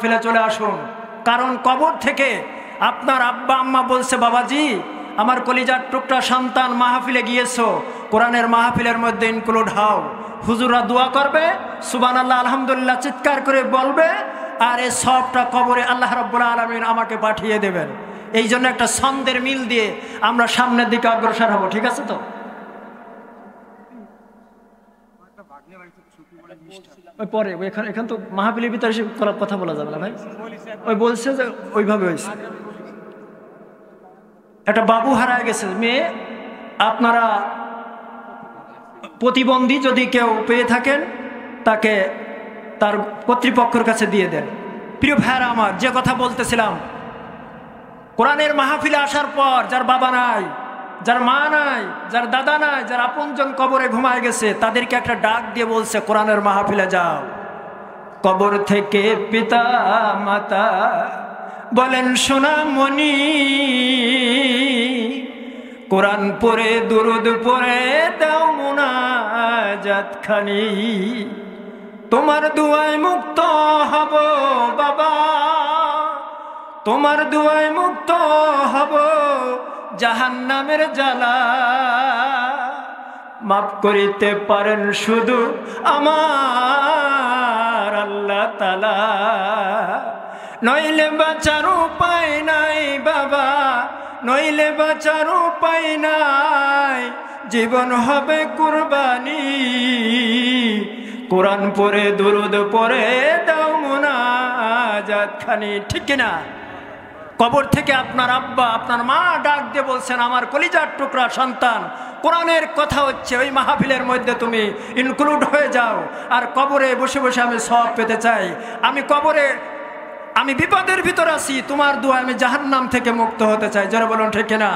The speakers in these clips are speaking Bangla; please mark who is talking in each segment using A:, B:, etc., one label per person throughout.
A: মাহফিলে চলে আসুন, কারণ কবর থেকে আপনার আব্বা আম্মা বলছে, বাবাজি আমার কলিজার টুকরা সন্তান মাহফিলে গিয়েছো, কোরআনের মাহফিলের মধ্যে ইনক্লুড হও। হুজুররা দোয়া করবে, সুবহানাল্লাহ আলহামদুলিল্লাহ চিৎকার করে বলবে, আর এই সবটা কবরে আল্লাহ রাব্বুল আলামিন আমাকে পাঠিয়ে দেবেন। এই জন্য একটা ছন্দের মিল দিয়ে আমরা সামনের দিকে অগ্রসর হব, ঠিক আছে তো? ওই পরে এখান তো মাহফিলের ভিতরে কথা বলা যাবে না ভাই, ওই বলছে যে ওইভাবে হয়েছে। একটা বাবু হারায় গেছে মেয়ে, আপনারা প্রতিবন্ধী যদি কেউ পেয়ে থাকেন তাকে তার কর্তৃপক্ষের কাছে দিয়ে দেন। প্রিয় ভাইরা আমার, যে কথা বলতেছিলাম, কোরআনের মাহফিলে আসার পর যার বাবা নাই, যার মা নাই, যার দাদা নাই, যার আপনজন কবরে ঘুমায় গেছে, তাদেরকে একটা ডাক দিয়ে বলছে কোরআনের মাহফিলে যাও। কবর থেকে পিতা মাতা বলেন সোনামণি, কোরআন পড়ে দুরুদ পড়ে দাও মুনাজাত খানি, তোমার দুয়ায় মুক্ত হব বাবা, তোমার দুয়ায় মুক্ত হব জাহান্নামের জ্বালা, মাফ করিতে পারেন শুধু আমার আল্লাহ তাআলা, নইলে বাঁচার উপায় নাই বাবা, নইলে বাঁচার উপায় নাই, জীবন হবে কুরবানি, কোরআন পড়ে দুরুদ পড়ে দাও মুনাজাত খানি। ঠিক কিনা? কবর থেকে আপনার আব্বা আপনার মা ডাক দিয়ে বলছেন, আমার কলিজার টুকরা সন্তান, কোরআনের কথা হচ্ছে, ওই মাহফিলের মধ্যে তুমি ইনক্লুড হয়ে যাও। আর কবরে বসে বসে আমি সওয়াব পেতে চাই, আমি কবরে আমি বিপদের ভিতর আছি, তোমার দোয়া আমি জাহান্নাম থেকে মুক্ত হতে চাই। যারা বলুন ঠিক কিনা?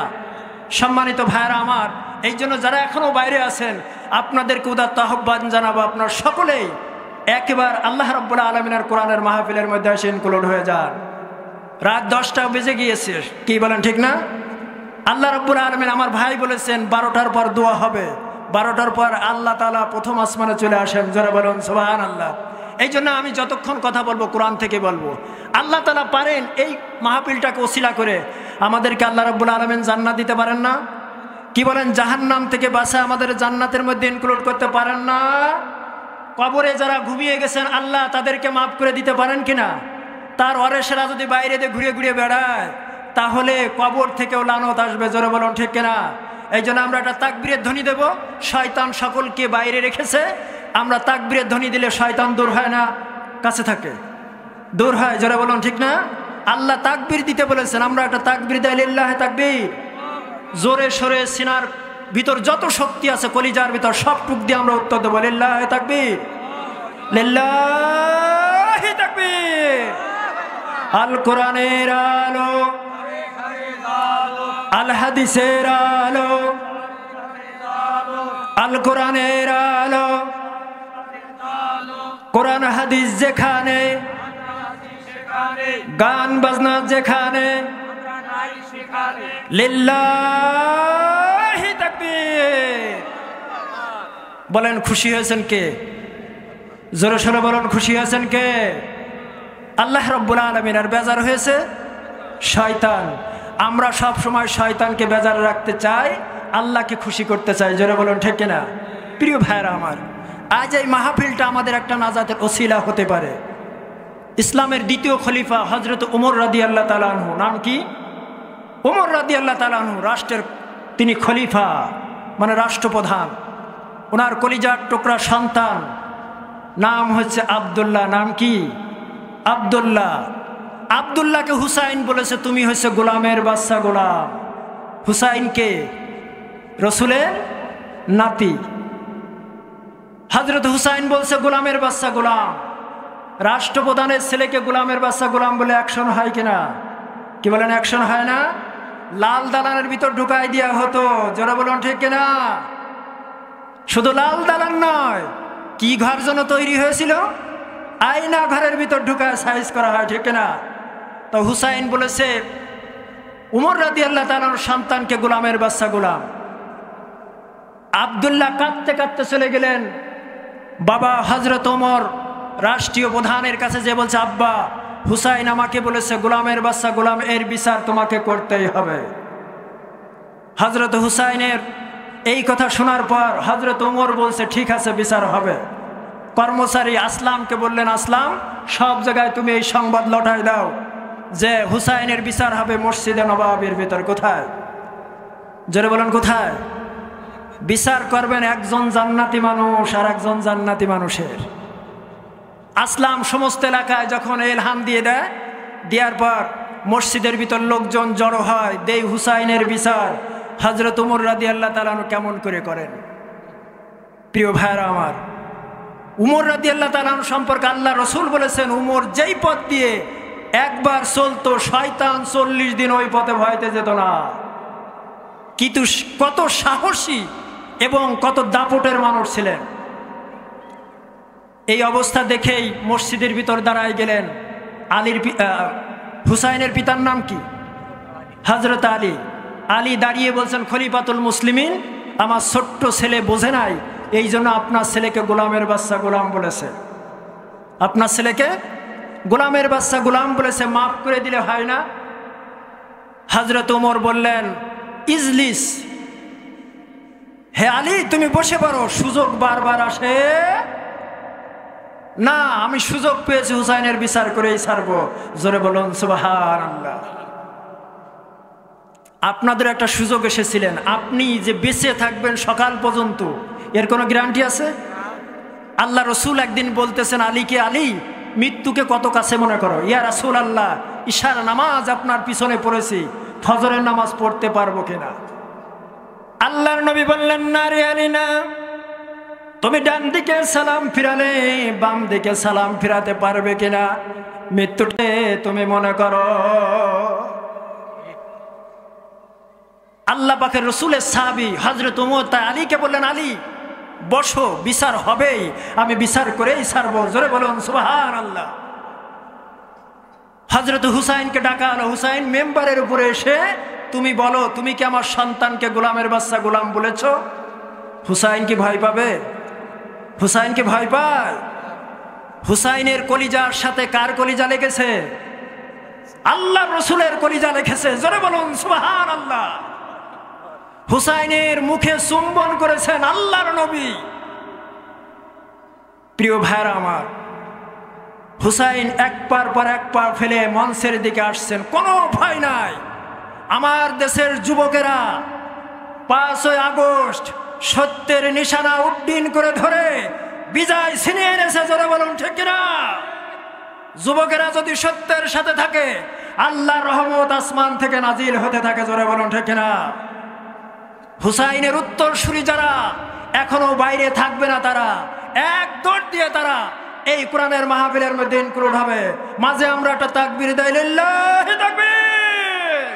A: সম্মানিত ভাইরা আমার, এই জন্য যারা এখনো বাইরে আছেন আপনাদেরকে উদাত্ত আহ্বান জানাবো, আপনার সকলেই একবার আল্লাহ রাব্বুল আলামিনের কোরআনের মাহফিলের মধ্যে এসে ইনক্লুড হয়ে যান। রাত 10টা বেজে গিয়েছে, কি বলেন ঠিক না? আল্লাহ রাব্বুল আলামিন, আমার ভাই বলেছেন 12টার পর দোয়া হবে, 12টার পর আল্লাহ তাআলা প্রথম আসমানে চলে আসেন। যারা বলুন সুবহানাল্লাহ। এই জন্য আমি যতক্ষণ কথা বলবো কোরআন থেকে বলবো। আল্লাহ তাআলা পারেন এই মাহফিলটাকে ওসিলা করে আমাদেরকে আল্লাহ রাব্বুল আলামিন জান্নাত দিতে পারেন না? কি বলেন? জাহান্নাম থেকে বাঁচা আমাদের জান্নাতের মধ্যে ইনক্লুড করতে পারেন না? কবরে যারা ঘুমিয়ে গেছেন আল্লাহ তাদেরকে মাফ করে দিতে পারেন কিনা? তার ওয়ারিসরা যদি বাইরে দিয়ে ঘুরে ঘুরে বেড়ায় তাহলে কবর থেকেও লানত আসবে। জোরে বলুন ঠিক কিনা? এই জন্য আমরা একটা তাকবীরের ধ্বনি দেব। শয়তান সকলকে বাইরে রেখেছে, আমরা তাকবীরের ধ্বনি দিলে শয়তান দূর হয় না, কাছে থাকে, দূর হয়। জোরে বলুন ঠিক না? আল্লাহ তাকবীর দিতে বলেছেন, আমরা একটা তাকবীর দেই, লিল্লাহি তাকবীর। জোরে সরে সিনার ভিতর যত শক্তি আছে কলিজার ভিতর সবটুক দিয়ে আমরা উত্তর দেবো, লিল্লাহি তাকবীর, লিল্লাহি তাকবীর। আল কোরআনের আলো, আল হাদিসের আলো, আল কোরআনের আলো, কোরআন হাদিস যেখানে, গান বাজনা যেখানে, লিল্লাহি তাকবীর। বলেন খুশি হয়েছেন কে? জোরে সোরে বলুন খুশি হয়েছেন কে? আল্লাহ রাব্বুল আলামিন। আর বেজার হয়েছে শয়তান। আমরা সব সময় শয়তানকে বেজার রাখতে চাই, আল্লাহকে খুশি করতে চাই। জোরে বলুন ঠিক কিনা? প্রিয় ভাইরা আমার, আজ এই মাহফিলটা আমাদের একটা নাজাতের ওসিলা হতে পারে। ইসলামের দ্বিতীয় খলিফা হযরত ওমর রাদিয়াল্লাহু তাআলা আনহু, নাম কি? ওমর রাদিয়াল্লাহু তাআলা আনহু, রাষ্ট্রের তিনি খলিফা মানে রাষ্ট্রপ্রধান। ওনার কলিজার টুকরা সন্তান নাম হচ্ছে আব্দুল্লাহ। নাম কি? আব্দুল্লাহ। আব্দুল্লাহকে হুসাইন বলেছে, তুমি হচ্ছে গোলামের বাচ্চা গোলাম। হুসাইনকে রসুলের নাতি। হযরত হুসাইন বলছে গোলামের বাচ্চা গোলাম। রাষ্ট্রপ্রধানের ছেলেকে গোলামের বাচ্চা গোলাম বলে অ্যাকশন হয় কিনা? কি বলেন? অ্যাকশন হয় না? লাল দালানের ভিতর ঢুকাই দেওয়া হতো। যারা বলুন ঠিক কিনা? শুধু লাল দালান নয়, কি ঘর যেন তৈরি হয়েছিল, আয়না ঘরের ভিতর ঢুকায় সাইজ করা হয়, ঠিক কিনা? তো হুসাইন বলেছে ওমর রাদিয়াল্লাহু তাআলার সন্তানকে গোলামের বাচ্চা গোলাম। আব্দুল্লাহ কাঁদতে কাঁদতে চলে গেলেন বাবা হযরত ওমর রাষ্ট্রীয় প্রধানের কাছে, যে বলছে, আব্বা হুসাইন আমাকে বলেছে গোলামের বাচ্চা গোলাম, এর বিচার তোমাকে করতেই হবে। হযরত হুসাইনের এই কথা শোনার পর হযরত ওমর বলছে ঠিক আছে বিচার হবে। কর্মচারী আসলামকে বললেন, আসলাম সব জায়গায় তুমি এই সংবাদ লটাই দাও যে হুসাইনের বিচার হবে মসজিদে নববীর ভিতর। কোথায়? জোরে বলেন কোথায়? বিচার করবেন একজন জান্নাতি মানুষ আর একজন জান্নাতি মানুষের। আসলাম সমস্ত এলাকায় যখন এলহাম দিয়ে দেয়, দেওয়ার পর মসজিদের ভিতর লোকজন জড়ো হয়, দেই হুসাইনের বিচার। হযরত ওমর রাদিয়াল্লাহু তাআলা আনহু কেমন করে করেন? প্রিয় ভাইরা আমার, উমর রাদিয়াল্লাহু তাআলা আনহু সম্পর্কে আল্লাহ রসুল বলেছেন, উমর যেই পথ দিয়ে একবার চলতো শয়তান 40 দিন ওই পথে ভয়তে যেত না। কিন্তু কত সাহসী এবং কত দাপটের মানুষ ছিলেন। এই অবস্থা দেখেই মসজিদের ভিতর দাঁড়ায় গেলেন। হুসাইনের পিতার নাম কি? হযরত আলী। আলী দাঁড়িয়ে বলছেন, খলিফাতুল মুসলিমিন, আমার ছোট্ট ছেলে বোঝে নাই, এই জন্য আপনার ছেলেকে গোলামের বাচ্চা গোলাম বলেছে। আপনার ছেলেকে গোলামের বাচ্চা গোলাম বলেছে, মাফ করে দিলে হয় না? হযরত ওমর বললেন, ইজলিস, হে আলী তুমি বসে পড়ো, সুযোগ বারবার আসে না, আমি সুযোগ পেয়েছি হুসাইনের বিচার করেই ছাড়বো। জোরে বলুন সুবহানাল্লাহ। আপনাদের একটা সুযোগ এসেছিলেন, আপনি যে বেঁচে থাকবেন সকাল পর্যন্ত এর কোনো গ্যারান্টি আছে? আল্লাহ রসুল একদিন বলতেছেন আলীকে, আলী মৃত্যুকে কত কাছে মনে করো? ইয়া রাসূলুল্লাহ, ইশার নামাজ আপনার পিছনে পড়েছি, ফজরের নামাজ পড়তে পারবো কিনা? আল্লাহর নবী বললেন, না রে আলী না, তুমি ডান দিকে সালাম ফিরালে বাম দিকে সালাম ফিরাতে পারবে কিনা? মৃত্যুতে তুমি মনে করো। আল্লাহ পাকের রসুলের সাহাবী হযরত ওমর তাই আলীকে বললেন, আলী বসো, বিচার হবেই, আমি বিচার করেই ছাড়বো। জোরে বলুন সুবহানাল্লাহ। হযরত হুসাইনকে ডাকা হলো। হুসাইন মেম্বারের উপরে এসে, তুমি বলো, তুমি কি আমার সন্তানকে গোলামের বাচ্চা গোলাম বলেছ? হুসাইন কি ভয় পাবে? হুসাইন কি ভয় পায়? হুসাইনের কলিজার সাথে কার কলিজা লেগেছে? আল্লাহ রসুলের কলিজা লেগেছে। জোরে বলুন সুবহানাল্লাহ। হুসাইনের মুখে চুম্বন করেছেন আল্লাহর নবী। প্রিয় ভাইরা আমার, হুসাইন এক পার পর এক পা ফেলে মঞ্চের দিকে আসছেন, কোনো ভয় নাই। আমার দেশের যুবকেরা 5ই আগস্ট সত্যের নিশানা উড্ডীন করে ধরে বিজয় ছিনিয়ে এনেছে। জোরে বলুন ঠিক কিনা? যুবকেরা যদি সত্যের সাথে থাকে, আল্লাহর রহমত আসমান থেকে নাজিল হতে থাকে। জোরে বলুন ঠিক কিনা? হুসাইনের উত্তরসূরি যারা এখনো বাইরে থাকবে না, তারা এক দৌড় দিয়ে তারা এই কোরআনের মাহফিলের মধ্যে ইনক্লুড হবে। মাঝে আমরা একটা তাকবীর দেই, লিল্লাহি তাকবীর।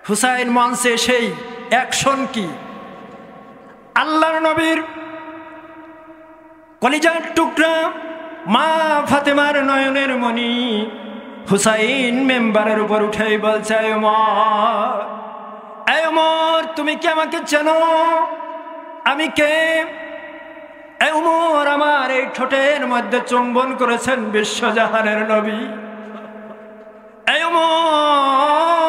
A: হুসাইন মঞ্চে সেই অ্যাকশন কি? আল্লাহর নবীর কলিজার টুকরা মা ফাতেমার নয়নের মণি হুসাইন মেম্বারের উপর উঠেই বলছে, এ ওমর, তুমি কি আমাকে চেনো? আমি কে? এ ওমর, আমার এই ঠোঁটের মধ্যে চুম্বন করেছেন বিশ্বজাহানের নবী। এ ওমর,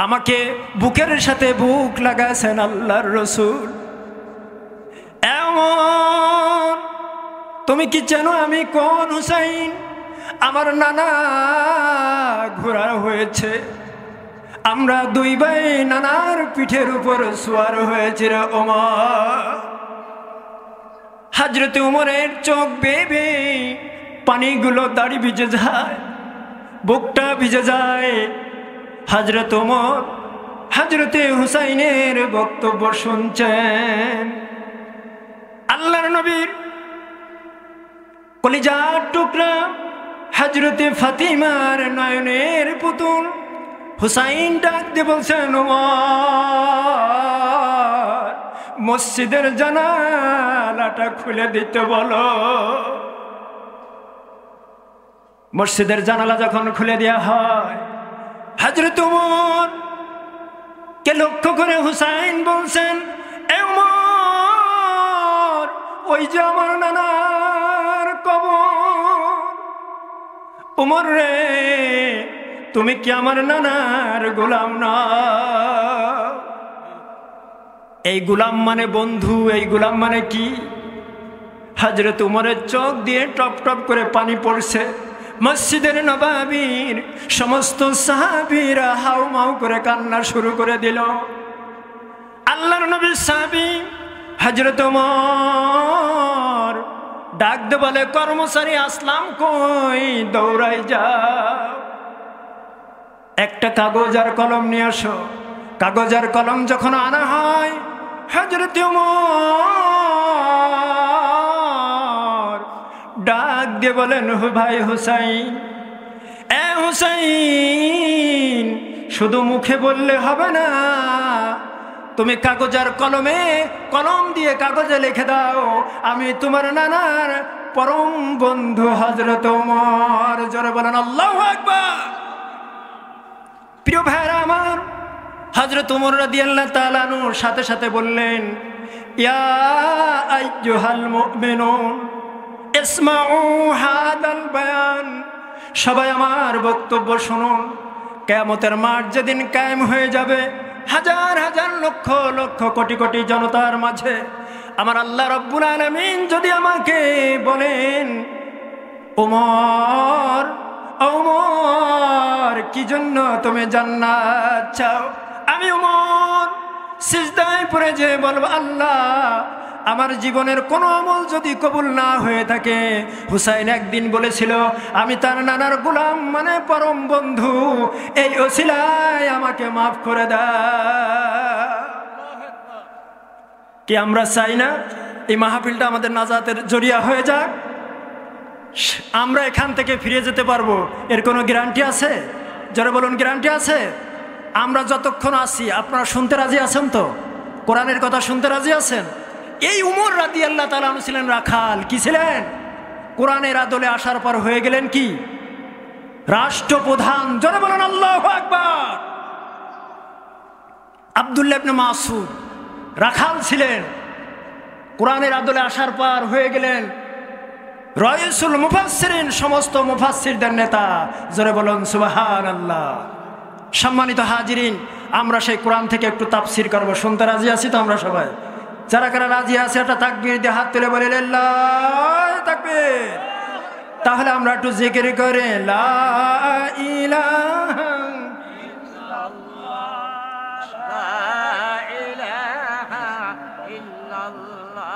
A: আমাকে বুকের সাথে বুক লাগাছেন আল্লাহর রসুল। এ ওমর, তুমি কি চেনো আমি কোন? হুসাইন, আমার নানা ঘোড়া হয়েছে, আমরা দুই ভাই নানার পিঠের উপর সওয়ার হয়েছে রে ওমর। হযরত ওমরের চোখ বেয়ে পানিগুলো দাড়ি ভিজে যায়, বুকটা ভিজে যায়। হযরত ওমর হযরতে হুসাইনের বক্তব্য শুনছেন। আল্লাহর নবীর কলিজার টুকরা হযরতে ফাতিমার নয়নের পুতুল হুসাইন ডাক দিয়ে বলছেন, ওমর, মসজিদের জানালাটা খুলে দিতে বলো। মসজিদের জানালা যখন খুলে দেওয়া হয়, হযরত ওমর কে লক্ষ্য করে হুসাইন বলছেন, এ ওমর, ওই যে আমার নানা ওমর রে, তুমি কি আমার নানার গোলাম না? এই গোলাম মানে বন্ধু, এই গোলাম মানে কি? হযরত উমরের চোখ দিয়ে টপ টপ করে পানি পড়ছে। মসজিদের নববীর সমস্ত সাহাবীরা হাউমাউ করে কান্না শুরু করে দিল। আল্লাহর নবীর সাহাবী হযরত উমর ডাক দে বলে, কর্মচারী আসলাম কই, দৌড়াই যাও, একটা কাগজ আর কলম নিয়ে আসো। কাগজ আর কলম যখন আনা হয়, হযরত উমর ডাক দিয়ে বলেন, ভাই হুসাইন, এ হুসাইন, শুধু মুখে বললে হবে না, তুমি কাগজ আর কলমে, কলম দিয়ে কাগজে লিখে দাও, আমি তোমার নানার পরম বন্ধু হযরত ওমর। জোরে বলেন আল্লাহু আকবার। প্রিয় ভাইরা আমার, হযরত ওমর রাদিয়াল্লাহু তাআলা আনহুর সাথে সাথে বললেন, ইয়া আইয়ুহাল মুমিনুন ইসমাউ হাদাল বায়ান, সবাই আমার বক্তব্য শুনুন। কিয়ামতের মাঠ যেদিন কায়েম হয়ে যাবে, হাজার হাজার লক্ষ লক্ষ কোটি কোটি জনতার মাঝে আমার আল্লাহ রাব্বুল আলামিন যদি আমাকে বলেন, ওমর, ওমর, কি জন্য তুমি জান্নাত চাও? আমি ওমর সিজদায় পড়ে যে বলবো, আল্লাহ, আমার জীবনের কোনো আমল যদি কবুল না হয়ে থাকে, হুসাইন একদিন বলেছিল আমি তার নানার গোলাম মানে পরম বন্ধু, এই ওসিলায় আমাকে মাফ করে দাও। কি আমরা চাই না এই মাহফিলটা আমাদের নাজাতের জরিয়া হয়ে যাক? আমরা এখান থেকে ফিরে যেতে পারবো, এর কোনো গ্যারান্টি আছে? যারা বলুন গ্যারান্টি আছে? আমরা যতক্ষণ আছি আপনারা শুনতে রাজি আছেন তো? কোরআনের কথা শুনতে রাজি আছেন? এই উমর রাদিয়াল্লাহু তাআলা আনহু ছিলেন রাখাল। কি ছিলেন? কোরআনের আদলে আসার পর হয়ে গেলেন কি? রাষ্ট্রপ্রধান। যারা বলেন আল্লাহু আকবার। আব্দুল্লাহ ইবনে মাসউদ রাখাল ছিলেন, কোরআনের আদলে আসার পর হয়ে গেলেন রাইসুল মুফাসসিরিন, সমস্ত মুফাসসিরদের নেতা। জোরে বলুন সুবহানাল্লাহ। সম্মানিত হাজিরিন, আমরা সেই কোরআন থেকে একটু তাফসীর করব। শুনতে রাজি আছি তো আমরা সবাই? যারা কারা রাজি আছে একটা তাকবীর দিয়ে হাত তুলে বলে আল্লাহু তাকবীর। তাহলে আমরা একটু জিকির করে লা ইলাহা ইল্লাল্লাহ, লা ইলাহা ইল্লাল্লাহ,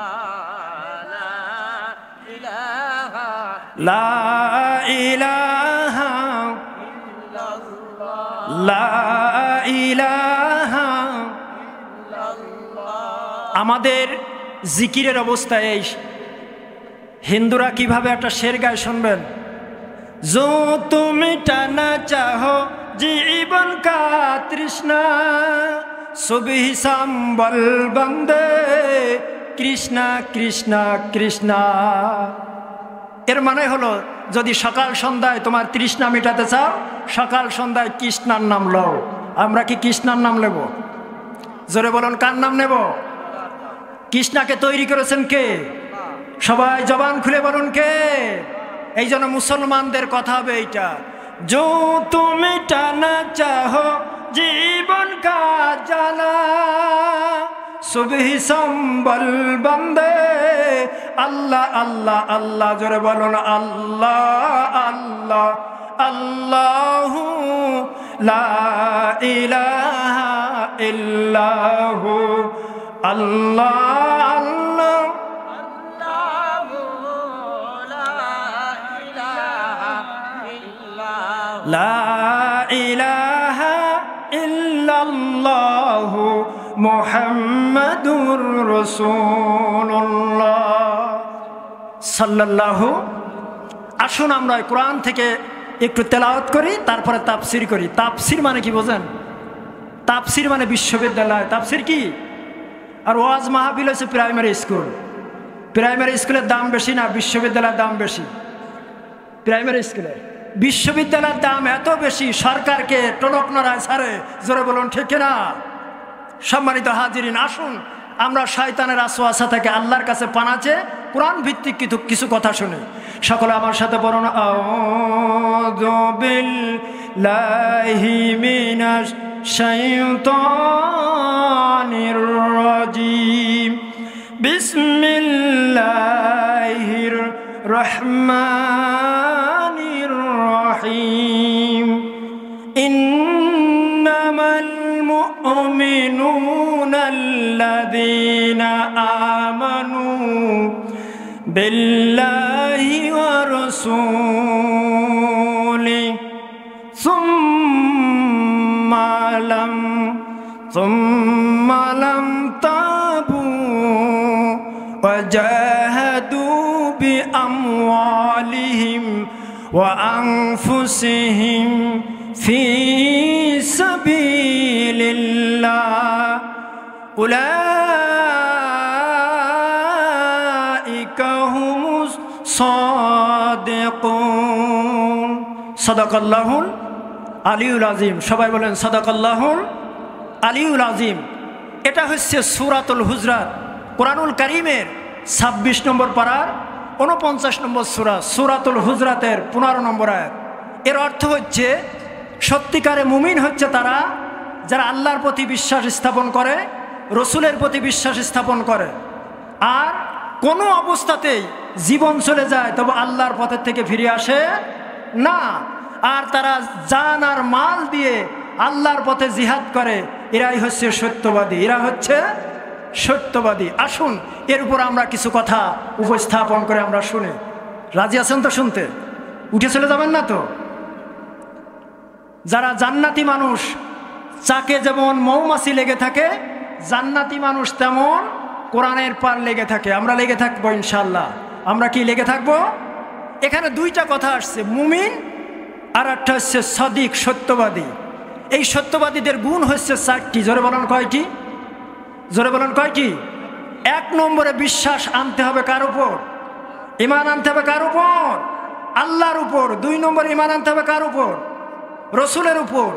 A: লা ইলাহা লা ইলাহা। আমাদের জিকিরের অবস্থা এই। হিন্দুরা কিভাবে একটা শের গায় শুনবেন, जो तुम मिटाना चाहो जीवन का तृष्णा, सुबह संबल बंदे কৃষ্ণা কৃষ্ণা কৃষ্ণা। এর মানে হলো যদি সকাল সন্ধ্যায় তোমার তৃষ্ণা মেটাতে চাও, সকাল সন্ধ্যায় কৃষ্ণার নাম লও। আমরা কি কৃষ্ণার নাম নেব? জোরে বলুন, কার নাম নেব? কৃষ্ণাকে তৈরি করেছেন কে? সবাই জবান খুলে বলুন কে? এই জন্য মুসলমানদের কথা হবে এইটা, जो तुम मिटाना चाहो जीवन का জ্বালা, सुबह संबल बंदे अल्लाह अल्लाह अल्लाह। जोरे बोलुन अल्लाह अल्लाह अल्लाहु ला इलाहा इल्लाहु, अल्लाह अल्लाह লা ইলাহা ইল্লাল্লাহু মুহাম্মাদুর রাসূলুল্লাহ সাল্লাল্লাহু। আসুন আমরা কোরআন থেকে একটু তেলাওয়াত করি, তারপরে তাফসীর করি। তাফসীর মানে কি বোঝেন? তাফসীর মানে বিশ্ববিদ্যালয়। তাফসীর কি? আর ওয়াজ মাহফিল হচ্ছে প্রাইমারি স্কুল। প্রাইমারি স্কুলের দাম বেশি না, বিশ্ববিদ্যালয়ের দাম বেশি। প্রাইমারি স্কুলের, বিশ্ববিদ্যালয়ের দাম এত বেশি সরকারকে টনক নড়ায় ছাড়ে। জোরে বলুন ঠিক না? সম্মানিত হাজিরিন, আসুন আমরা শয়তানের ওয়াসওয়াসা থেকে আল্লাহর কাছে পানা চেয়ে কোরআন ভিত্তিক কিছু কথা শুনি। সকলে আমার সাথে পড়ুন, আউযু বিল্লাহি মিনাশ শাইতানির রাজিম, বিসমিল্লাহির রহমানির রহিম। ইন্নামাল মুমিনুনা আল্লাযীনা আমানু বিল্লাহি ওয়া রাসূলিহি সুম্মা লাম তাবু ওয়া জাহাদু বিআমওয়ালিহিম ওয়া আনফুসিহিম ফি সাবিলিল্লাহ উলাইকা হুমুস সাদিকুন। সাদাকাল্লাহুল আলিউল আযীম। সবাই বলেন সাদাকাল্লাহুল আলিউল আযীম। এটা হচ্ছে সূরাতুল হুজরাত, কোরআনুল কারীমের 26 নম্বর পারার 49 নম্বর সূরা, সূরাতুল হুজরাতের 15 নম্বর আয়াত। এর অর্থ হচ্ছে সত্যিকারে মুমিন হচ্ছে তারা যারা আল্লাহর প্রতি বিশ্বাস স্থাপন করে, রসুলের প্রতি বিশ্বাস স্থাপন করে, আর কোনো অবস্থাতেই জীবন চলে যায় তবে আল্লাহর পথের থেকে ফিরে আসে না, আর তারা জান আর মাল দিয়ে আল্লাহর পথে জিহাদ করে। এরাই হচ্ছে সত্যবাদী, এরা হচ্ছে সত্যবাদী। আসুন এর উপর আমরা কিছু কথা উপস্থাপন করে আমরা শুনি। রাজি আছেন তো শুনতে? উঠে চলে যাবেন না তো? যারা জান্নাতি মানুষ, চাকে যেমন মৌমাছি লেগে থাকে, জান্নাতি মানুষ তেমন কোরআনের পার লেগে থাকে। আমরা লেগে থাকবো ইনশাআল্লাহ। আমরা কি লেগে থাকবো? এখানে দুইটা কথা আসছে, মুমিন আর একটা হচ্ছে সাদিক, সত্যবাদী। এই সত্যবাদীদের গুণ হচ্ছে 4টি। জোরে বলেন কয়টি? জোরে বলেন কয়টি? 1 নম্বরে বিশ্বাস আনতে হবে কার উপর? ঈমান আনতে হবে কার উপর? আল্লাহর উপর। 2 নম্বরে ঈমান আনতে হবে কার উপর? রসুলের উপর।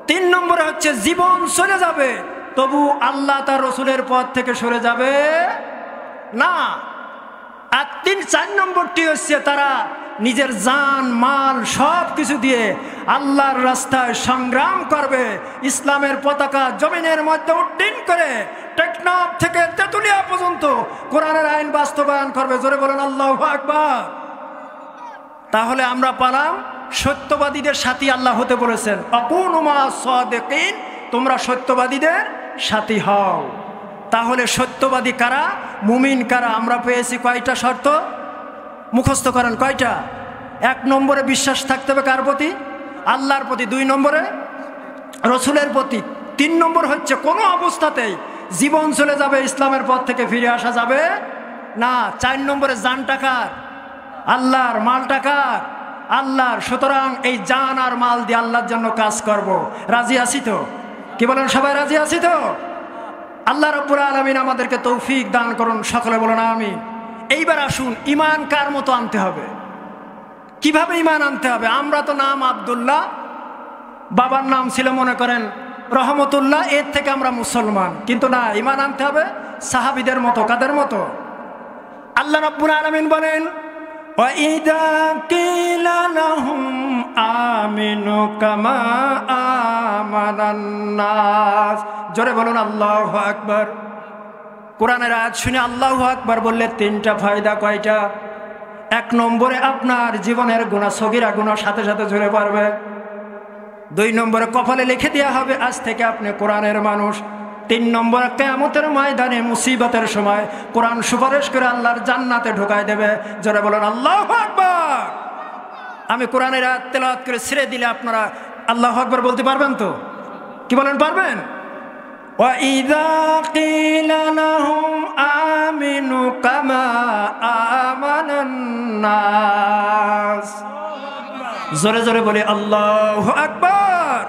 A: 3 নম্বরে হচ্ছে জীবন চলে যাবে তবু আল্লাহ তার রসুলের পথ থেকে সরে যাবে না। আর 4 নম্বরটি হচ্ছে তারা নিজের জান মাল সব কিছু দিয়ে আল্লাহর রাস্তায় সংগ্রাম করবে, ইসলামের পতাকা জমিনের মধ্যে উড্ডীন করে টেকনাফ থেকে তেতুলিয়া পর্যন্ত কোরআনের আইন বাস্তবায়ন করবে। জোরে বলেন আল্লাহু আকবার। তাহলে আমরা পালাম সত্যবাদীদের সাথী। আল্লাহ হতে বলেছেন আকুনু মা'আস সাদিকিন, তোমরা সত্যবাদীদের সাথী হও। তাহলে সত্যবাদী কারা, মুমিন কারা? আমরা পেয়েছি কয়টা শর্ত? মুখস্থ করেন কয়টা? 1 নম্বরে বিশ্বাস থাকতে হবে কার প্রতি? আল্লাহর প্রতি। 2 নম্বরে রসুলের প্রতি। 3 নম্বর হচ্ছে কোনো অবস্থাতেই জীবন চলে যাবে, ইসলামের পথ থেকে ফিরে আসা যাবে না। 4 নম্বরে জানটা কার? আল্লাহর। মালটা কার? আল্লাহর। সুতরাং এই জান আর মাল দিয়ে আল্লাহর জন্য কাজ করব। রাজি আছি তো? কি বলেন সবাই? রাজি আছি তো? আল্লাহ রাব্বুল আলামিন আমাদেরকে তৌফিক দান করুন। সকলে বলেন আমিন। এইবার আসুন ঈমান কার মতো আনতে হবে, কিভাবে ঈমান আনতে হবে? আমরা তো নাম আব্দুল্লাহ, বাবার নাম ছিল মনে করেন রহমতুল্লাহ, এর থেকে আমরা মুসলমান। কিন্তু না, ঈমান আনতে হবে সাহাবীদের মতো। কাদের মতো? আল্লাহ রাব্বুল আলামিন বলেন ওয়াইদা কিলা লাহুম আমিনু কামা আমানান নাস। জোরে বলুন আল্লাহু আকবার। কোরআনের আয়াত শুনে আল্লাহু আকবার বললে 3টা ফায়দা। কয়টা? 1 নম্বরে আপনার জীবনের গুনাহ, সগীরা গুনাহ সাথে সাথে ঝরে পড়বে। 2 নম্বরে কপালে লিখে দেওয়া হবে আজ থেকে আপনি কোরআনের মানুষ। 3 নম্বরে কিয়ামতের ময়দানে মুসিবতের সময় কোরআন সুপারিশ করে আল্লাহর জান্নাতে ঢোকায় দেবে। জোরে বলেন আল্লাহু আকবার। আমি কোরআনের আয়াত তেলাওয়াত করে ছেড়ে দিলে আপনারা আল্লাহু আকবার বলতে পারবেন তো? কি বলেন, পারবেন? ওয়াইদা কিলা লাহুম আমিনু কামা আমানান নাস। জোরে জোরে বলে আল্লাহু আকবার।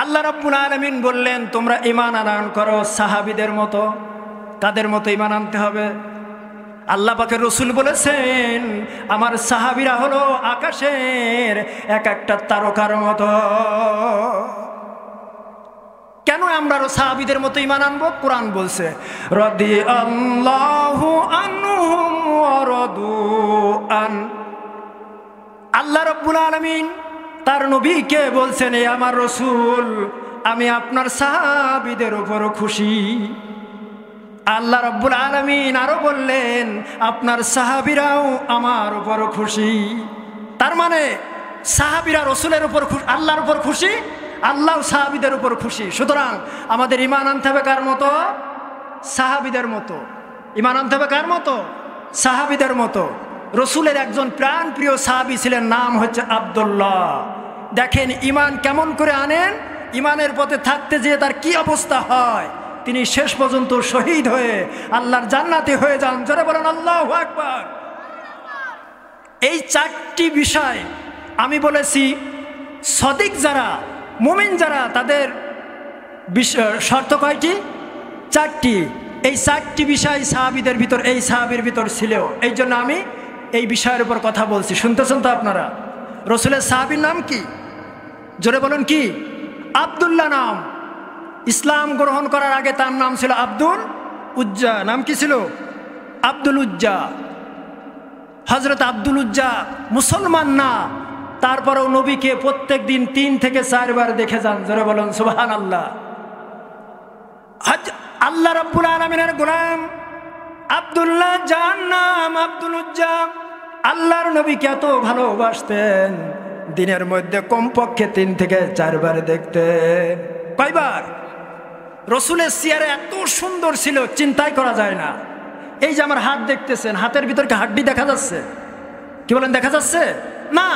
A: আল্লাহ রাব্বুল আলামিন বললেন তোমরা ঈমান আনয়ন করো সাহাবীদের মতো। কাদের মতো ঈমান আনতে হবে? আল্লাহ পাকের রসুল বলেছেন আমার সাহাবীরা হলো আকাশের এক একটা তারকার মতো। কেন আমরা সাহাবীদের মতো ঈমান আনবো? কোরআন বলছে রাদিয়াল্লাহু আনহুম ওয়া রাদু আন। আল্লাহ রাব্বুল আলামিন তার নবীকে বলছেন, এ আমার রাসূল, আমি আপনার সাহাবীদের উপর খুশি। আল্লাহ রাব্বুল আলামিন আরো বললেন, আপনার সাহাবীরাও আমার উপর খুশি। তার মানে সাহাবীরা রাসূলের উপর খুশি, আল্লাহর উপর খুশি, আল্লাহ সাহাবীদের উপর খুশি। সুতরাং আমাদের ঈমান আনতে হবে কার মতো? সাহাবীদের মতো। ঈমান আনতে হবে কার মতো? সাহাবীদের মতো। রাসূলের একজন প্রাণ প্রিয় সাহাবী ছিলেন, নাম হচ্ছে আব্দুল্লাহ। দেখেন ঈমান কেমন করে আনেন, ঈমানের পথে থাকতে যেয়ে তার কি অবস্থা হয়। তিনি শেষ পর্যন্ত শহীদ হয়ে আল্লাহর জান্নাতে হয়ে যান। যারা বলেন আল্লাহু আকবার। এই চারটি বিষয় আমি বলেছি, সদিক যারা, মুমিন যারা, তাদের শর্ত কয়টি? চারটি। এই চারটি বিষয় সাহাবীদের ভিতর, এই সাহাবীর ভিতর ছিল। এই জন্য আমি এই বিষয়ের উপর কথা বলছি। শুনতেছেন তো আপনারা? রাসূলের সাহাবীর নাম কি? জোরে বলেন কি? আব্দুল্লাহ নাম। ইসলাম গ্রহণ করার আগে তার নাম ছিল আব্দুল উজ্জা। নাম কি ছিল? আব্দুল উজ্জা। হযরত আব্দুল উজ্জা মুসলমান না, তারপরেও নবীকে প্রত্যেক দিন 3 থেকে 4 বার দেখে যান। যারা বলেন সুবহানাল্লাহ। আল্লাহ রাব্বুল আলামিনের গোলাম আব্দুল্লাহ যার নাম আব্দুল উজ্জা, আল্লাহর নবীকে এত ভালোবাসতেন, দিনের মধ্যে কমপক্ষে 3 থেকে 4 বার দেখতেন। কয়বার? রাসূলের চেহারা এত সুন্দর ছিল, চিন্তাই করা যায় না। এই যে আমার হাত দেখতেছেন, হাতের ভিতর কি হাড্ডি দেখা যাচ্ছে? কি বলেন, দেখা যাচ্ছে না?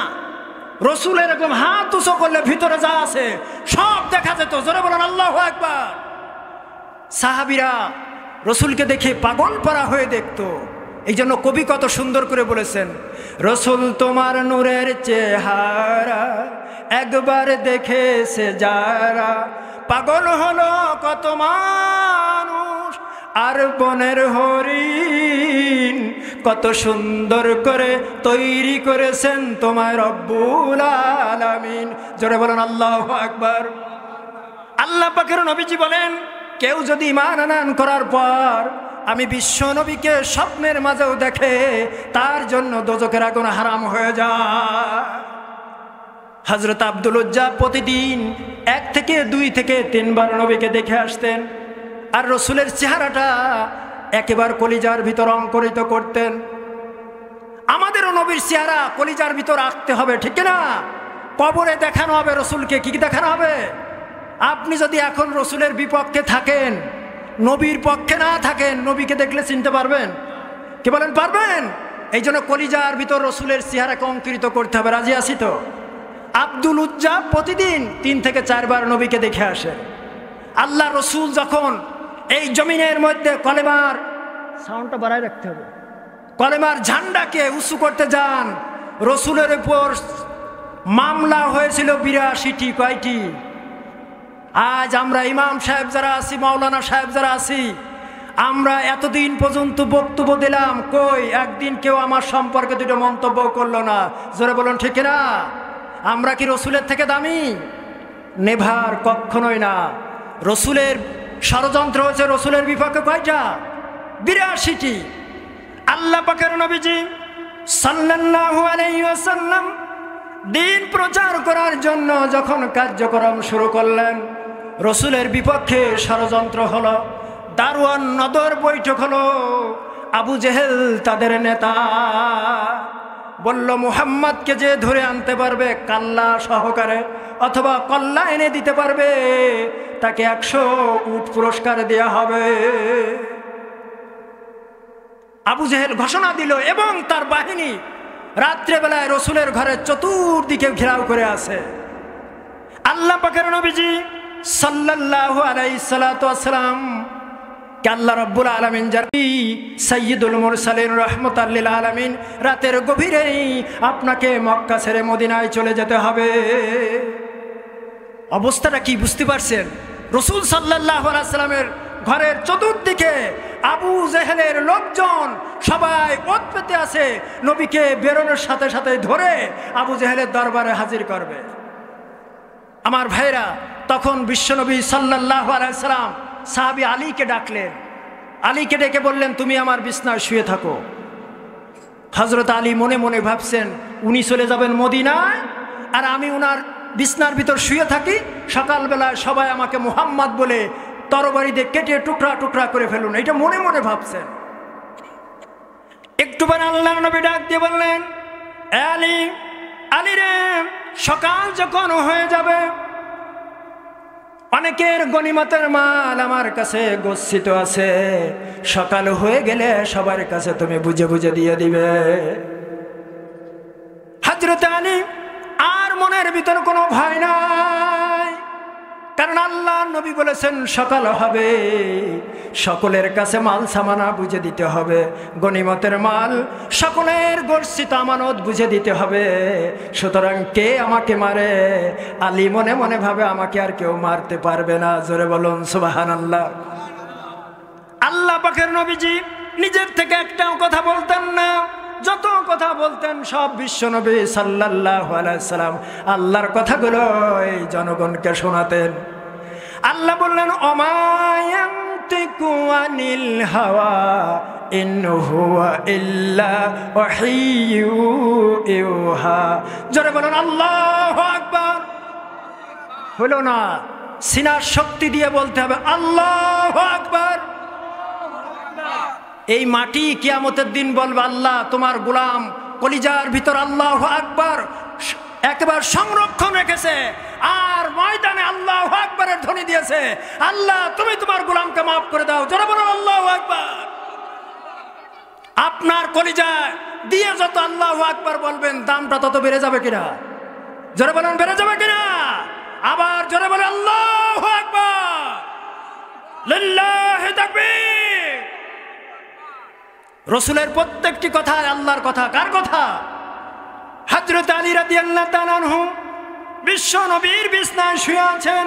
A: রাসূল এরকম হাত উঁচু করলে ভিতরে যা আছে সব দেখা যেত। জোরে বলেন আল্লাহু আকবার। সাহাবীরা রাসূলকে দেখে পাগল পারা হয়ে দেখতো। এই জন্য কবি কত সুন্দর করে বলেছেন, রাসূল তোমার নূরের চেহারা একবার দেখেছে যারা, পাগল হলো কত মানুষ আর বনের হরিণ, কত সুন্দর করে তৈরি করেছেন তোমার রব্বুল আলামিন। জোরে বলেন আল্লাহু আকবার। আল্লাহ পাকের নবীজি বলেন, কেউ যদি ঈমান আনয়ন করার পর আমি বিশ্ব নবীকে স্বপ্নের মাঝেও দেখে, তার জন্য দোজখের আগুন হারাম হয়ে যায়। হযরত আব্দুল উজ্জা প্রতিদিন 1 থেকে 2 থেকে 3 বার নবীকে দেখে আসতেন। আর রাসূলের চেহারাটা একেবারে কলিজার ভিতর অঙ্কুরিত করতেন। আমাদেরও নবীর চেহারা কলিজার ভিতর আঁকতে হবে, ঠিক না? কবরে দেখানো হবে রাসূলকে। কি দেখানো হবে? আপনি যদি এখন রাসূলের বিপক্ষে থাকেন, নবীর পক্ষে না থাকেন, নবীকে দেখলে চিনতে পারবেন? কি বলেন, পারবেন? এই জন্য কলিজার ভিতর রাসূলের চেহারাকে অঙ্কিত করতে হবে। রাজি আছি তো? আব্দুল উজ্জা প্রতিদিন 3 থেকে 4 বার নবীকে দেখে আসেন। আল্লাহ রাসূল যখন এই জমিনের মধ্যে কলেমার সাউন্ডটা বাড়ায় রাখতে হবে, কলেমার ঝান্ডাকে উঁচু করতে যান, রাসূলের উপর মামলা হয়েছিল 82টি। কয়টি? আজ আমরা ইমাম সাহেব যারা আছি, মাওলানা সাহেব যারা আছি, আমরা এতদিন পর্যন্ত বক্তব্য দিলাম, কই একদিন কেউ আমার সম্পর্কে 2টো মন্তব্য করলো না। জোরে বলুন ঠিক না? আমরা কি রাসূলের থেকে দামি? নেভার, কখনোই না। রাসূলের ষড়যন্ত্র হচ্ছে রাসূলের বিপক্ষে কয়টা? 82টি। আল্লাহ পাকের নবীজি সাল্লাল্লাহু আলাইহি ওয়াসাল্লাম দিন প্রচার করার জন্য যখন কার্যক্রম শুরু করলেন, রাসূলের বিপক্ষে ষড়যন্ত্র হলো, দারওয়ান নদর বৈঠক হলো। আবু জেহেল তাদের নেতা বলল, মুহাম্মদকে যে ধরে আনতে পারবে কাল্লা সহকারে অথবা কল্লা এনে দিতে পারবে, তাকে 100 উট পুরস্কার দেয়া হবে। আবু জেহেল ঘোষণা দিল এবং তার বাহিনী রাত্রেবেলায় রাসূলের ঘরের চতুর্দিকে ঘেরাও করে আছে। আল্লাহ পাকের নবীজি সাল্লাল্লাহু আলাইহি সাল্লাতু ওয়াসসালাম কে আল্লাহ রাব্বুল আলামিন জানি সাইয়্যিদুল মুরসালিন রাহমাতাল লিল আলামিন, রাতের গভীরেই আপনাকে মক্কা ছেড়ে মদিনায় চলে যেতে হবে। অবস্থাটা কি বুঝতে পারছেন? রাসূল সাল্লাল্লাহু আলাইহি ওয়াসাল্লামের ঘরের চতুর্দিকে আবু জেহেলের লোকজন সবাই ওত পেতে আছে, নবীকে বেরোনোর সাথে সাথে ধরে আবু জেহেলের দরবারে হাজির করবে। আমার ভাইরা, তখন বিশ্বনবী সাল্লাল্লাহু আলাইহি সাল্লাম সাহাবী আলীকে ডাকলেন। আলীকে ডেকে বললেন, তুমি আমার বিছনায় শুয়ে থাকো। হযরত আলী মনে মনে ভাবছেন, উনি চলে যাবেন মদিনায় আর আমি উনার বিছনার ভিতর শুয়ে থাকি, সকালবেলায় সবাই আমাকে মুহাম্মদ বলে তরবারি দিয়ে কেটে টুকরা টুকরা করে ফেলুন, এটা মনে মনে ভাবছেন। একটু পরে আল্লাহর নবী ডাক দিয়ে বললেন, আলী, আলী রে, সকাল যখন হয়ে যাবে, অনেকের গনিমতের মাল আমার কাছে গচ্ছিত আছে, সকাল হয়ে গেলে সবার কাছে তুমি বুঝে বুঝে দিয়ে দিবে। হযরত আলী আর মনের ভিতর কোনো ভয় নাই, কারণ আল্লাহ নবী বলেছেন সকাল হবে, সকলের কাছে মাল সামানা বুঝে দিতে হবে, গনিমতের মাল সকলের গচ্ছিত আমানত বুঝে দিতে হবে। সুতরাং কে আমাকে মারে? আলী মনে মনে ভাবে আমাকে আর কেউ মারতে পারবে না। জোরে বলুন সুবহানাল্লাহ। আল্লাহ পাকের নবীজি নিজের থেকে একটাও কথা বলতেন না, যত কথা বলতেন সব বিশ্বনবী সাল্লাল্লাহু আলাইহি সাল্লাম আল্লাহর কথাগুলো এই জনগণকে শোনাতেন। আল্লাহ বললেন, ওমা ইয়ানতিকু আনিল হাওয়া ইন হুয়া ইল্লা ওয়াহিয়ু ইউহা। জোরে বলুন আল্লাহু আকবার। হলো না, সিনার শক্তি দিয়ে বলতে হবে আল্লাহু আকবার। এই মাটি কিয়ামতের দিন বলবে, আল্লাহ তোমার গোলাম কলিজার ভিতর আল্লাহু আকবার একবার সংরক্ষণ রেখেছে, আর ময়দানে আল্লাহু আকবারের ধ্বনি দিয়েছে, আল্লাহ তুমি তোমার গোলামকে মাফ করে দাও। জোরে বলুন আল্লাহু আকবার। আপনার কলিজায় দিয়ে যত আল্লাহু আকবার বলবেন, দামটা তত বেড়ে যাবে কিনা? জোরে বলুন, বেড়ে যাবে কিনা? আবার জোরে বলে আল্লাহু আকবার, লিল্লাহি তাকবীর। রসুলের প্রত্যেকটি কথা আল্লাহর কথা। কার কথা? হযরত আলী রাদিয়াল্লাহু তাআলা আনহু বিশ্ব নবীর বিছনায় শুয়ে আছেন।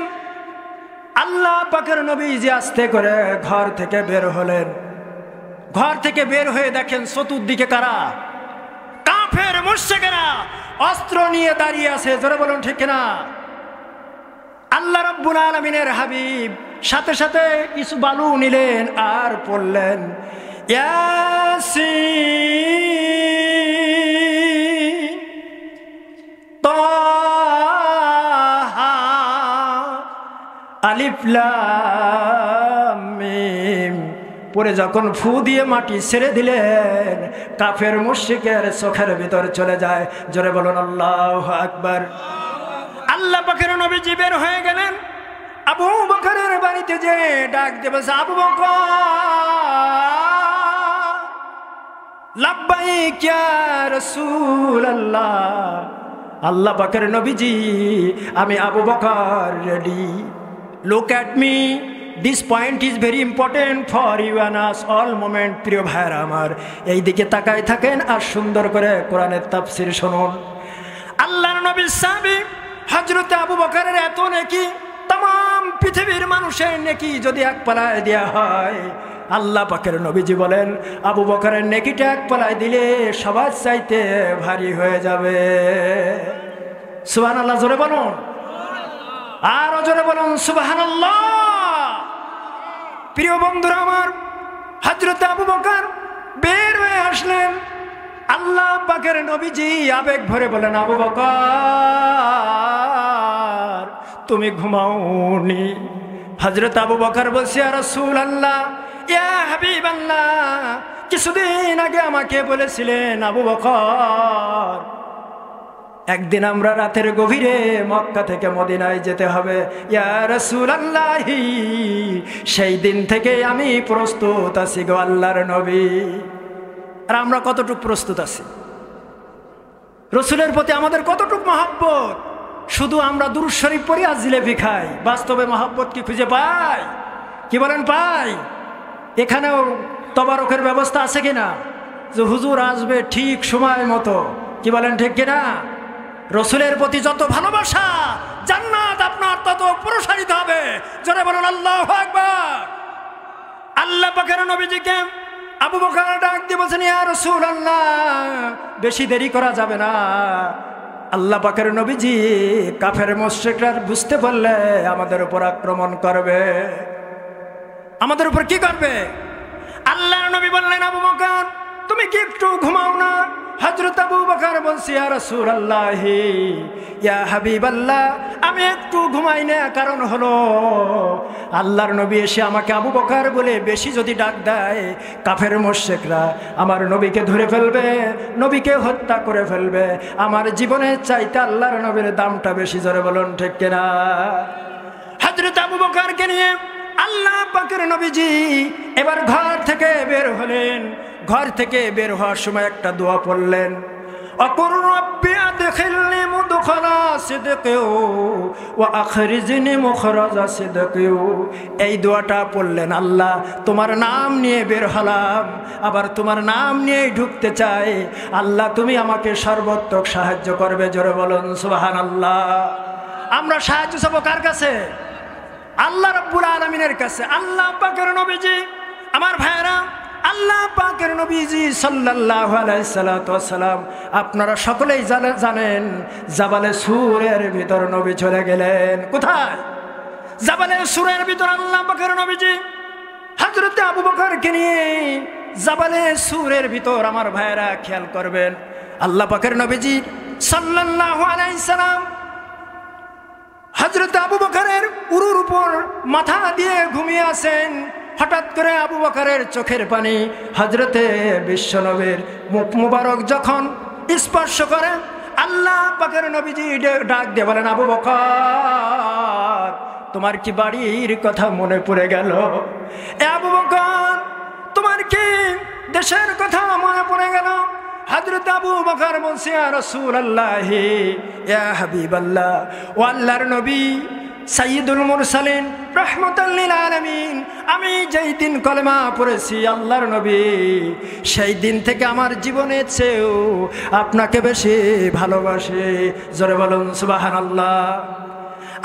A: আল্লাহ পাকের নবী যে আস্তে করে ঘর থেকে বের হলেন, ঘর থেকে বের হয়ে দেখেন চতুর্দিকে কারা? কাফের মুশরিকেরা অস্ত্র নিয়ে দাঁড়িয়ে আছে। জোরে বলুন ঠিক কিনা? আল্লাহ রাব্বুল আলামিনের হাবিব সাথে সাথে কিছু বালু নিলেন আর পড়লেন, ইয়াসিন তাহা আলিফ লাম মিম। পরে যখন ফু দিয়ে মাটি ছেড়ে দিলেন, কাফের মুশরিকের চোখের ভিতর চলে যায়। জোরে বলুন আল্লাহু আকবার। আল্লাহ পাকের নবীজি বের হয়ে গেলেন, আবু বকরের বাড়িতে যে ডাক দেবে, আবু বকর লাব্বাইক ইয়া রাসূলুল্লাহ। আল্লাহ পাকের নবীজি, আমি Abu Bakr ready. Look at me, this point is very important for you and us all moment. প্রিয় ভাইরা আমার, এই দিকে তাকায় থাকেন আর সুন্দর করে কোরআনের তাফসীর শুনুন। আল্লাহর নবীর সাহাবী হযরত আবু বকরের এত নেকি, तमाम পৃথিবীর মানুষের নেকি যদি এক পালায় দেয়া হয়, আল্লাহ পাকের নবীজি বলেন আবু বকরের নেকিটা এক পালায় দিলে সবার চাইতে ভারী হয়ে যাবে। সুবহানাল্লাহ। জোরে বলুন, আর জোরে বলুন সুবহানাল্লাহ। প্রিয় বন্ধুরা আমার, হযরত আবু বকর বের হয়ে আসলেন। আল্লাহ পাকের নবীজি আবেগ ভরে বলেন, আবু বকর তুমি ঘুমাওনি? হযরত আবু বকর বলছে, ইয়া রাসূলুল্লাহ, ইয়া হাবিবাল্লাহ, কিছুদিন আগে আমাকে বলেছিলেন আবু বকর একদিন আমরা রাতের গভীরে মক্কা থেকে মদিনায় যেতে হবে। ইয়া রাসূলুল্লাহ, সেই দিন থেকে আমি প্রস্তুত আছি গো আল্লাহর নবী। আর আমরা কতটুকু প্রস্তুত আছি? রসুলের প্রতি আমাদের কতটুকু মহব্বত? শুধু আমরা দুরূদ শরীফ পড়ি আর জিলেবি খাই, বাস্তবে মহব্বত কি খুঁজে পাই? কি বলেন, পাই? এখানেও তবারকের ব্যবস্থা আছে কিনা, যে হুজুর আসবে ঠিক সময় মতো? কি বলেন, ঠিক কিনা? রসুলের প্রতি যত ভালোবাসা, জান্নাত আপনার তত প্রসারিত হবে। জোরে বলুন আল্লাহু আকবার। আল্লাহ পাকের নবীজিকে আবু বকর ডাক দিয়ে বলছেন, ইয়া রাসূলুল্লাহ, বেশি দেরি করা যাবে না, আল্লাহ পাকের নবীজি কাফের মুশরিকরা বুঝতে পারলে আমাদের উপর আক্রমণ করবে। আমাদের উপর কি করবে? আল্লাহর নবী বললেন, আবু বকর তুমি কি একটু ঘুমাও না? হযরত আবু বকর বলছে, ইয়া রাসূলুল্লাহ, ইয়া হাবিবাল্লাহ, আমি একটু ঘুমাই না। কারণ হলো আল্লাহর নবী এসে আমাকে আবু বকর বলে বেশি যদি ডাক দেয়, কাফের মুশরিকরা আমার নবীকে ধরে ফেলবে, নবীকে হত্যা করে ফেলবে। আমার জীবনের চাইতে আল্লাহর নবীর দামটা বেশি। জোরে বলুন ঠিক কিনা? হযরত আবু বকরকে নিয়ে আল্লাহ পাকের নবীজি এবার ঘর থেকে বের হলেন। ঘর থেকে বের হওয়ার সময় একটা দোয়া পড়লেন, অকুর রব্বি আদখিলনি মুদখালা সিদকিউ ওয়া আখরিজনি মুখরাজা সিদকিউ। এই দোয়াটা পড়লেন, আল্লাহ তোমার নাম নিয়ে বের হলাম, আবার তোমার নাম নিয়েই ঢুকতে চাই। আল্লাহ তুমি আমাকে সর্বোত্তক সাহায্য করবে। জোরে বলুন সুবহানাল্লাহ। আমরা সাহায্য চাবো কার কাছে? আল্লাহ রাব্বুল আলামিনের কাছে। আল্লাহ পাকের নবীজি, আমার ভাইরা, আল্লাহ পাকের নবীজি সাল্লাল্লাহু আলাইহি সাল্লাম আপনারা সকলেই জানেন জাবালে সুরের ভিতর নবী চলে গেলেন। কোথায়? জাবালে সুরের ভিতর আল্লাহ পাকের নবীজি হযরত আবু বকরকে নিয়ে জাবালে সুরের ভিতর। আমার ভাইরা খেয়াল করবেন, আল্লাহ পাকের নবীজি সাল্লাল্লাহু আলাইহি সাল্লাম হযরত আবু বকরের উরুর উপর মাথা দিয়ে ঘুমিয়ে আছেন। হঠাৎ করে আবু বকরের চোখের পানি হযরতে বিশ্বনবীর মুখ মুবারক যখন স্পর্শ করে, আল্লাহ পাকের নবীজি ডাক দিয়ে বলেন, আবু বকর তোমার কি বাড়ির কথা মনে পড়ে গেল? এ আবু বকর তোমার কি দেশের কথা মনে পড়ে গেল? হযরত আবু বকর বলছে, ইয়া রাসূলুল্লাহ, ইয়া হাবিবাল্লাহ, ও আল্লাহর নবী সাইয়্যিদুল মুরসালিন রাহমাতাল লিল আলামিন, আমি যেই দিন কলেমা পড়েছি আল্লাহর নবী, সেই দিন থেকে আমার জীবনের চেয়েও আপনাকে বেশি ভালোবাসি। জোরে বলুন সুবহানাল্লাহ।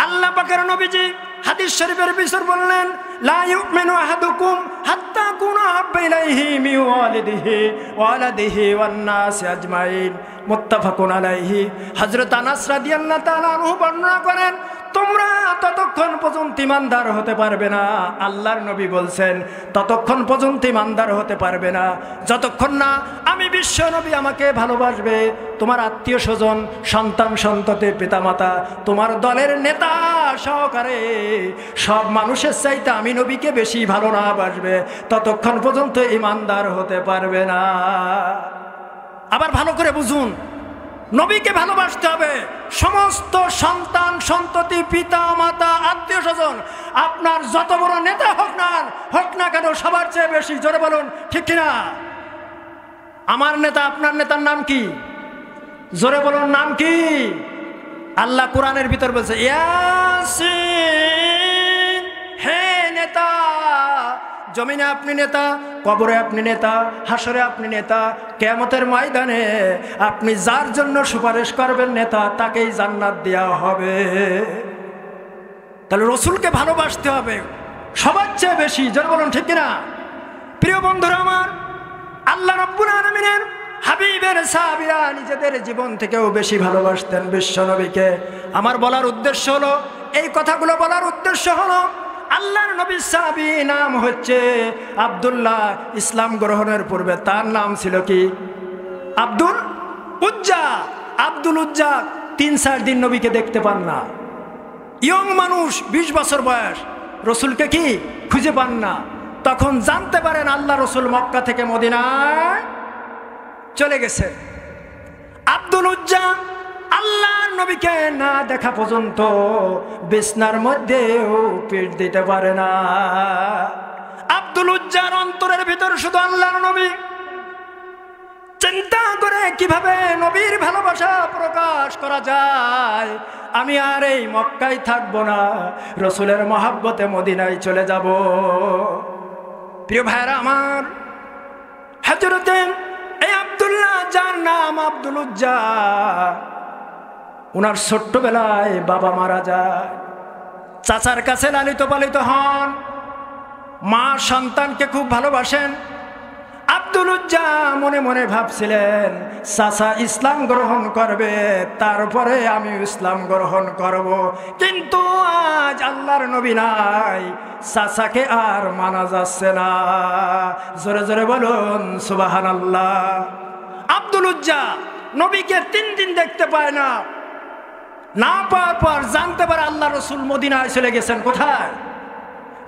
A: আল্লাহ পাকের নবীজি হাদিস শরীফের ভিতর বললেন, লা ইউমিনু আহাদুকুম হাত্তা কুনা আহাব্বা ইলাইহি মিন ওয়ালিদিহি ওয়ালাদিহি ওয়ান নাস আজমাইন, মুত্তাফাকুন আলাইহি। হযরত আনাস রাদিয়াল্লাহু তাআলা আনহু বর্ণনা করেন, তোমরা ততক্ষণ পর্যন্ত ঈমানদার হতে পারবে না, আল্লাহর নবী বলছেন ততক্ষণ পর্যন্ত ঈমানদার হতে পারবে না যতক্ষণ না আমি বিশ্ব নবী আমাকে ভালোবাসবে। তোমার আত্মীয় স্বজন, সন্তান সন্ততি, পিতামাতা, তোমার দলের নেতা সহকারে সব মানুষের চাইতে আমি নবীকে বেশি ভালো না বাসবে, ততক্ষণ পর্যন্ত ঈমানদার হতে পারবে না। আবার ভালো করে বুঝুন, নবীকে ভালোবাসতে হবে। সমস্ত সন্তান সন্ততি, পিতা মাতা, আত্মীয় স্বজন, আপনার যত বড় নেতা হোক না কেন, সবার চেয়ে বেশি। জোরে বলুন ঠিক কিনা? আমার নেতা, আপনার নেতার নাম কি? জোরে বলুন নাম কি? আল্লাহ কোরআনের ভিতর বলছে, ইয়াসিন, হে নেতা। জমিনে আপনি নেতা, কবরে আপনি নেতা, হাসরে আপনি নেতা, কিয়ামতের ময়দানে আপনি যার জন্য সুপারিশ করবেন নেতা, তাকেই জান্নাত দেওয়া হবে। তাহলে রসুলকে ভালোবাসতে হবে সবার চেয়ে বেশি। যারা বলুন ঠিক কিনা? প্রিয় বন্ধুরা আমার, আল্লাহ রাব্বুল আলামিনের হাবিবের সাহাবীরা নিজেদের জীবন থেকেও বেশি ভালোবাসতেন বিশ্বনবীকে। আমার বলার উদ্দেশ্য হলো, এই কথাগুলো বলার উদ্দেশ্য হলো, আল্লাহর নবীর সাহাবী নাম হচ্ছে আব্দুল্লাহ। ইসলাম গ্রহণের পূর্বে তার নাম ছিল কি? আব্দুল উজ্জা। আব্দুল উজ্জা 3-4 দিন নবীকে দেখতে পান না। ইয়ং মানুষ, 20 বছর বয়স, রসুলকে কি খুঁজে পান না। তখন জানতে পারেন আল্লাহ রসুল মক্কা থেকে মদিনায় চলে গেছে। আব্দুল উজ্জা আল্লাহর নবীকে না দেখা পর্যন্ত বিছনার মধ্যেও পিঠ দিতে পারে না। আব্দুল উজ্জার অন্তরের ভিতর শুধু আল্লাহর নবী। চিন্তা করে কিভাবে নবীর ভালোবাসা প্রকাশ করা যায়। আমি আর এই মক্কায় থাকবো না, রসুলের মহাব্বতে মদিনায় চলে যাব। প্রিয় ভাইরা আমার, হযরতে এই আব্দুল্লাহ, যার নাম আব্দুল উজ্জা, উনার ছোট্টবেলায় বাবা মারা যায়। চাচার কাছে লালিত পালিত হন। মা সন্তানকে খুব ভালোবাসেন। আব্দুল উজ্জা মনে মনে ভাবছিলেন চাচা ইসলাম গ্রহণ করবে, তারপরে আমি ইসলাম গ্রহণ করব। কিন্তু আজ আল্লাহর নবী নাই, চাচাকে আর মানা যাচ্ছে না। জোরে জোরে বলুন সুবহানাল্লাহ। আব্দুল উজ্জা নবীকে 3 দিন দেখতে পায় না, না পাওয়ার পর জানতে পারে আল্লাহ রসুল মদিনায় চলে গেছেন। কোথায়?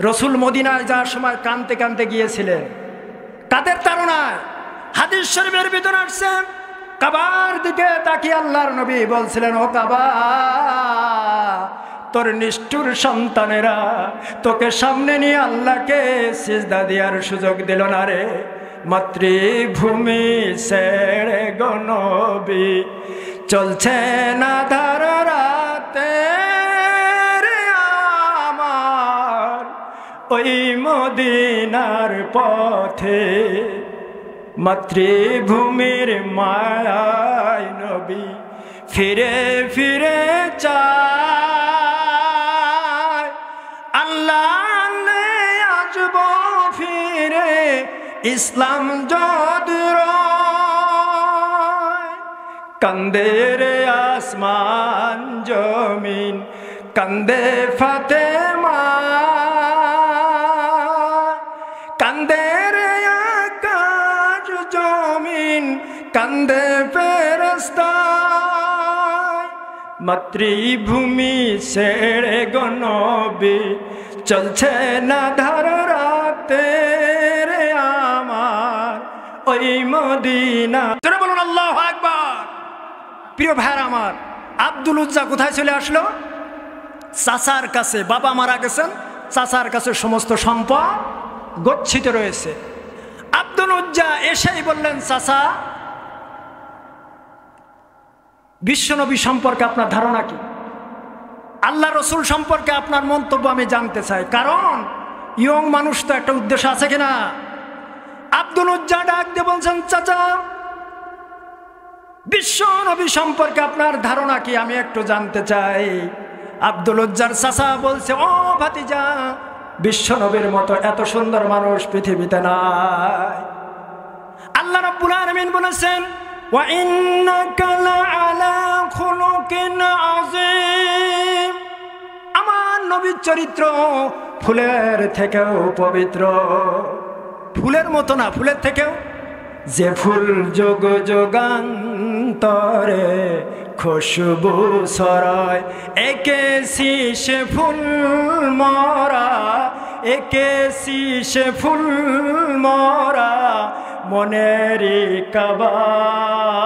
A: রসুল মদিনায় যাওয়ার সময় কানতে কানতে গিয়েছিলেন। তাদের তাড়নায় হাদিস শরীফের ভিতরে আসছে, কাবার দিকে তাকিয়ে আল্লাহর নবী বলছিলেন, ও কাবা, তোর নিষ্ঠুর সন্তানেরা তোকে সামনে নিয়ে আল্লাহকে সিজদা দেওয়ার সুযোগ দিল না রে। মাতৃভূমি ছেড়ে গো নবী চলছে না ধার রাতে রে আমার ওই মদিনার পথে। মাতৃভূমির মায়ায় নবী ফিরে ফিরে চায়, আল্লাহ আসব ফিরে ইসলাম যদি রয়। কান্দে রে আসমান জমিন, কান্দে ফাতেমা, কান্দে রে আকাশ জমিন, কান্দে ফেরেশতা। মাতৃভূমি ছেড়ে গো নবী চলছে না ধার রাতে রে আমার ওই মদিনা। তোরা বলুন আল্লাহু আকবার। প্রিয় ভাইরা আমার, আব্দুল উজ্জা কোথায় চলে আসলো? চাচার কাছে। বাবা মারা গেছেন, চাচার কাছে সমস্ত সম্পদ গচ্ছিত রয়েছে। আব্দুল উজ্জা এসেই বললেন, চাচা, বিশ্বনবী সম্পর্কে আপনার ধারণা কি? আল্লাহ রসুল সম্পর্কে আপনার মন্তব্য আমি জানতে চাই। কারণ ইয়ং মানুষ তো একটা উদ্দেশ্য আছে কিনা। আব্দুল উজ্জা ডাক দিয়ে বলছেন, চাচা, বিশ্বনবী সম্পর্কে আপনার ধারণা কি আমি একটু জানতে চাই। আব্দুল উজ্জার চাচা বলছে, ও ভাতিজা, বিশ্বনবীর মতো এত সুন্দর মানুষ পৃথিবীতে নাই। আল্লাহ রাব্বুল আলামিন বলেছেন, ওয়া ইন্নাকা লাআলা খুলুকিন আযীম। আমার নবীর চরিত্র ফুলের থেকেও পবিত্র। ফুলের মতো না, ফুলের থেকেও। যে ফুল যোগ যোগান্তরে খুশবু ছড়ায়, একে শীষে ফুল মরা, একে শীষে ফুল মরা মনেরই কাবায়।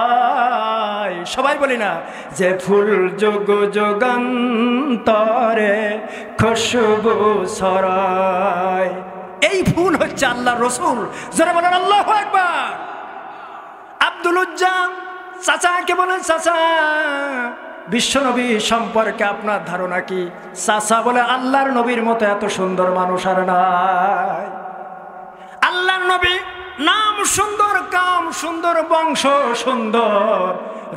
A: সবাই বলি না, যে ফুল যোগ যোগান্তরে খুশবু ছড়ায়। এই ফুল হচ্ছে আল্লাহ রসুল। যারা বলেন আল্লাহু আকবার। আব্দুল উজ্জা চাচাকে বলেন, চাচা, বিশ্বনবী সম্পর্কে আপনার ধারণা কি? চাচা বলে, আল্লাহর নবীর মতো এত সুন্দর মানুষ আর নাই। আল্লাহর নবী নাম সুন্দর, কাম সুন্দর, বংশ সুন্দর,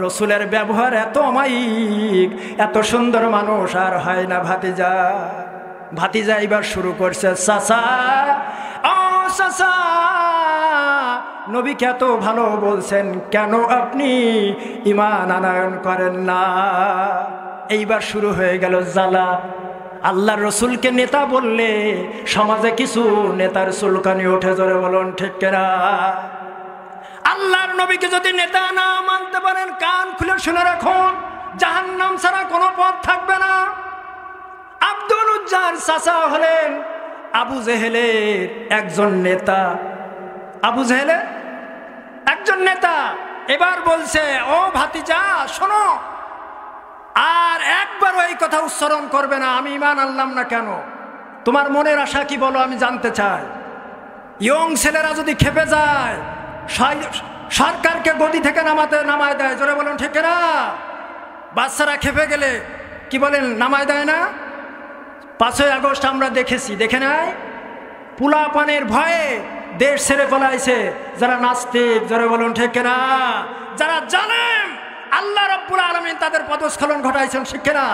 A: রসুলের ব্যবহার এত অমায়িক, এত সুন্দর মানুষ আর হয় না। ভাতিজা ভাতিজা এবার শুরু করছে, চাচা, ও চাচা, নবীকে এত ভালো বলছেন, কেন আপনি ঈমান আনয়ন করেন না? এইবার শুরু হয়ে গেল জ্বালা। আল্লাহর রসুলকে নেতা বললে সমাজে কিছু নেতার চুলকানি ওঠে। জোরে বলুন ঠিক কিনা? আল্লাহর নবীকে যদি নেতা না মানতে পারেন, কান খুলে শুনে রাখুন, জাহান্নাম ছাড়া কোনো পথ থাকবে না। আব্দুল উজ্জার চাচা হলেন আবু জেহেলের একজন নেতা। আবু জেহেলের একজন নেতা। এবার বলছে, ও ভাতিজা, শোনো, আর একবারও এই কথা উচ্চারণ করবে না, আমি ঈমান আনলাম না কেন। তোমার মনের আশা কি বলো, আমি জানতে চাই। ইয়ং ছেলেরা যদি খেপে যায়, সরকারকে গদি থেকে নামায় দেয়। জোরে বলুন ঠিক না? বাচ্চারা খেপে গেলে কি বলেন, নামায় দেয় না? 5ই আগস্ট আমরা দেখেছি, দেখে নাই? পোলাপানের ভয়ে দেশ ছেড়ে পালাইছে যারা নাস্তিক। জোরে বলুন ঠিক না? যারা জালেম, আল্লাহ রাব্বুল আলামিন তাদের পদস্খলন ঘটাইছেন, ঠিক না?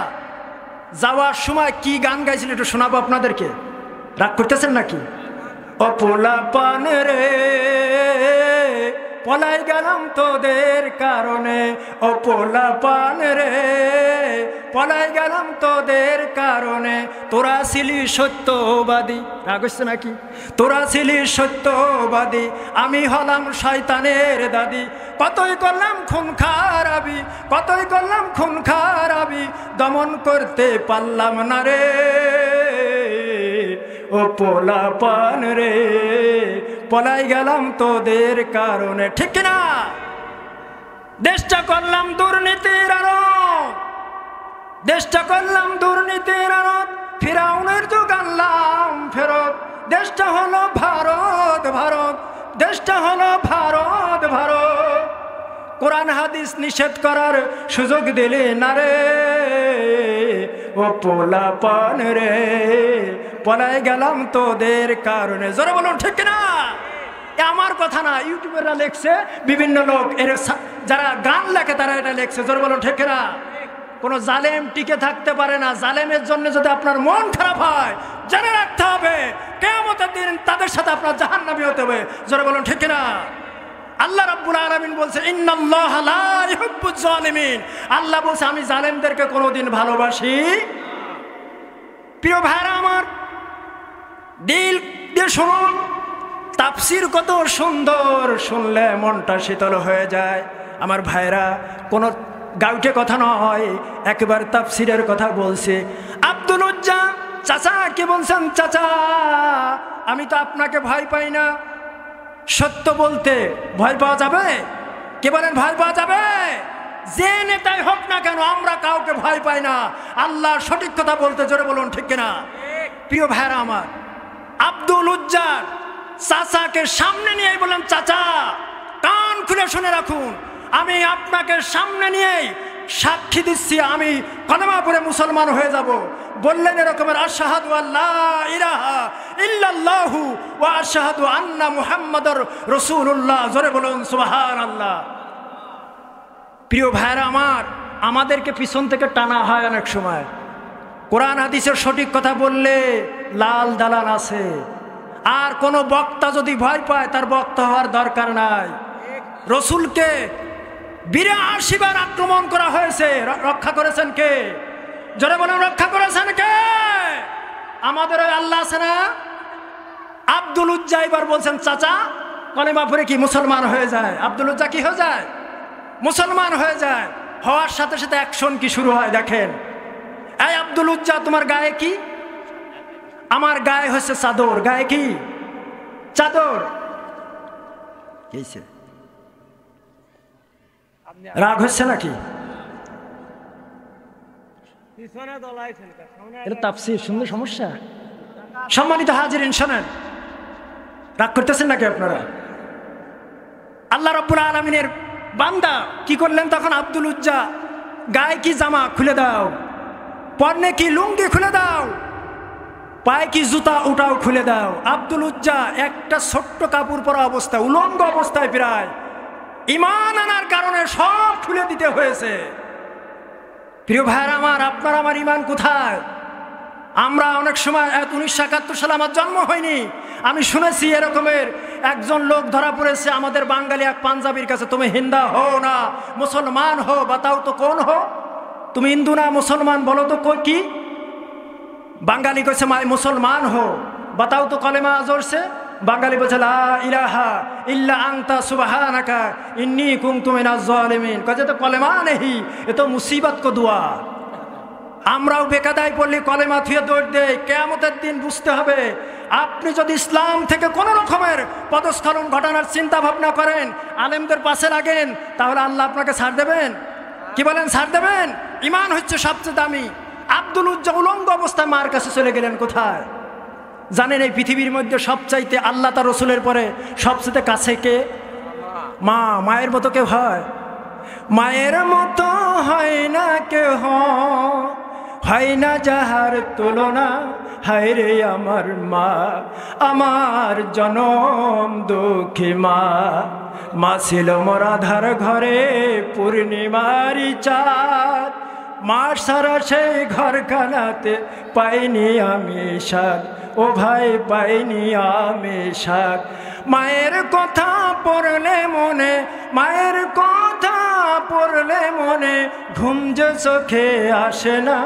A: যাওয়ার সময় কি গান গাইছিল একটু শোনাবো আপনাদেরকে। রাগ করতেছেন নাকি? ও পোলা পান রে পলাই গেলাম তোদের কারণে, ও পোলা পান রে পলাই গেলাম তোদের কারণে। তোরা ছিলি সত্যবাদী, রাগ হচ্ছে নাকি? তোরা ছিলি সত্যবাদী, আমি হলাম শয়তানের দাদি। কতই করলাম খুন খারাবি, কতই করলাম খুন খারাবি, দমন করতে পারলাম না রে। ও পোলা পান রে পলাই গেলাম তোদের কারণে, ঠিক না? দেশটা করলাম দুর্নীতির আড়ত, দেশটা করলাম দুর্নীতির আড়ত, ফিরাউনের যুগ আনলাম ফেরত। দেশটা হলো ভারত ভারত, দেশটা হলো ভারত ভারত। কোরআন হাদিস নিষেধ করার সুযোগ দিলে না রে। ও পোলা পান রে পলাই গেলাম তোদের কারণে। জোরে বলুন ঠিক না? আমার কথা না, ইউটিউবেরা লেখছে, বিভিন্ন লোক এর যারা গান লেখে তারা এটা লেখছে। জোরে বলুন ঠিক না? কোনো জালেম টিকে থাকতে পারে না। জালেমের জন্য যদি আপনার মন খারাপ হয়, জেনে রাখতে হবে কিয়ামতের দিন তাদের সাথে আপনার জাহান্নামী হতে হবে। জোরে বলুন ঠিক না? আল্লাহ রাব্বুল আলামিন বলছে ইন্নাল্লাহা লা ইউহিব্বুজ জালিমিন, আল্লাহ বলছে আমি জালেমদেরকে কোনোদিন ভালোবাসি। প্রিয় ভাইরা আমার, দিল দিয়ে শুনুন, তাফসীর কত সুন্দর, শুনলে মনটা শীতল হয়ে যায়। আমার ভাইরা, কোনো গাউটে কথা নয়, একেবারে তাফসীরের কথা বলছে। আব্দুল উজ্জা চাচা কি বলছেন? চাচা আমি তো আপনাকে ভয় পাই না। সত্য বলতে ভয় পাওয়া যাবে? কে বলেন ভয় পাওয়া যাবে? যে নেতাই হোক না কেন, আমরা কাউকে ভয় পাই না। আল্লাহর সঠিক কথা বলতে, জোরে বলুন ঠিক কিনা? প্রিয় ভাইরা আমার, আব্দুল উজ্জার চাচাকে সামনে নিয়ে বললেন, চাচা কান খুলে শুনে রাখুন, আমি আপনাকে সামনে নিয়েই সাক্ষী দিচ্ছি আমি কলেমা পড়ে মুসলমান হয়ে যাব। বললেন এরকমের আশহাদু আল্লা ইলাহা ইল্লাল্লাহু ওয়া আশহাদু আন্না মুহাম্মাদুর রাসূলুল্লাহ। জোরে বলুন সুবহানাল্লাহ। প্রিয় ভাইরা আমার, আমাদেরকে পিছন থেকে টানা হয় অনেক সময়। কোরআন হাদিসের সঠিক কথা বললে লাল দালান আছে। আর কোনো বক্তা যদি ভয় পায়, তার বক্তা হওয়ার দরকার নাই। রসুলকে ৮২ বার আক্রমণ করা হয়েছে, রক্ষা করেছেন কে? জোরে বলেন রক্ষা করেছেন কে? আমাদের ওই আল্লাহ আছে না? আব্দুল উজ্জা এবার বলছেন, চাচা কলেমা পড়ে কি মুসলমান হয়ে যায়? আব্দুল উজ্জা কি হয়ে যায়? মুসলমান হয়ে যায়। হওয়ার সাথে সাথে অ্যাকশন কি শুরু হয় দেখেন। এই আব্দুল উজ্জা, তোমার গায়ে কি? আমার গায়ে হচ্ছে চাদর। গায়ে কি? চাদর। রাগ হচ্ছে নাকি? এটা তাফসীর শুনলে সমস্যা। সম্মানিত হাজিরিন শোনেন, রাগ করতেছেন নাকি আপনারা? আল্লাহ রাব্বুল আলামিনের বান্দা কি করলেন তখন? আব্দুল উজ্জা, গায়ে কি জামা খুলে দাও, পরনে কি লুঙ্গি খুলে দাও, পায়ে কি জুতা ওটাও খুলে দাও। আব্দুল উজ্জা একটা ছোট্ট কাপড় পরা অবস্থায়, উলঙ্গ অবস্থায় প্রায়, ঈমান আনার কারণে সব খুলে দিতে হয়েছে। প্রিয় ভাইরা আমার, আপনার আমার ঈমান কোথায়? আমরা অনেক সময় 1971 সালে আমার জন্ম হয়নি, আমি শুনেছি এরকমের একজন লোক ধরা পড়েছে আমাদের বাঙালি এক পাঞ্জাবির কাছে। তুমি হিন্দা হো না মুসলমান হো, বাতাও তো কোন হো? তুমি হিন্দু না মুসলমান, বলো তো কি? বাঙালি কইছে মাই মুসলমান হো, বাতাও তো কলেমা জোরছে। বাঙালি বলছে লা ইলাহা ইল্লা আনতা সুবহানাকা ইন্নী কুনতু মিনাজ জালিমিন। কইছে তো কলেমা নেহি, এ তো মুসিবত কো দুয়া। আমরাও বেকায়দায় পড়লে কলেমা থুয়ে দৌড় দেই। কিয়ামতের দিন বুঝতে হবে, আপনি যদি ইসলাম থেকে কোনো রকমের পদস্খলন ঘটানোর চিন্তা ভাবনা করেন, আলেমদের পাশে লাগেন, তাহলে আল্লাহ আপনাকে ছাড় দেবেন? কি বলেন? ছাড় দেবেন? ঈমান হচ্ছে সবচেয়ে দামি। আব্দুল উজ্জা উলঙ্গ অবস্থায় মার কাছে চলে গেলেন। কোথায় জানেন? এই পৃথিবীর মধ্যে সবচাইতে আল্লাহ তার রসুলের পরে সবচেয়ে কাছে কে? মা। মায়ের মতো কেউ হয়? মায়ের মতো হয় না কেউ, হয় না যাহার তুলনা। হায় রে আমার মা, আমার জনম দুঃখী মা। মা ছিল মোর আধার ঘরে পূর্ণিমারি চাঁদ। মা সারা সেই ঘর খানাতে পাইনি আমি স্বাদ। ও ভাই পাইনি আমি শাক। মায়ের কথা পড়লে মনে, মায়ের কথা পড়লে মনে, ঘুম যে চোখে আসে না।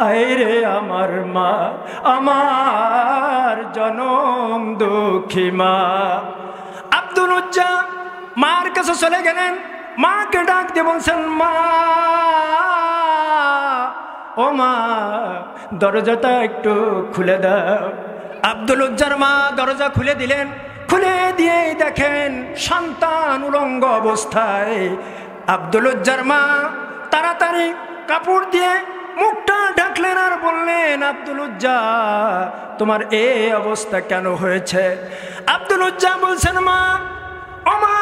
A: আইরে আমার মা, আমার জনম দুঃখী মা। আব্দুল উজ্জা মার কাছে চলে গেলেন, মাকে ডাক দিয়ে বলছেন, মা ও মা দরজাটা একটু খুলে দাও। আব্দুল উজ্জার মা দরজা খুলে দিলেন। খুলে দিয়েই দেখেন সন্তান উলঙ্গ অবস্থায়। আব্দুল উজ্জার মা তাড়াতাড়ি কাপড় দিয়ে মুখটা ঢাকলেন আর বললেন, আব্দুল উজ্জা তোমার এই অবস্থা কেন হয়েছে? আব্দুল উজ্জা বলছেন, মা ও মা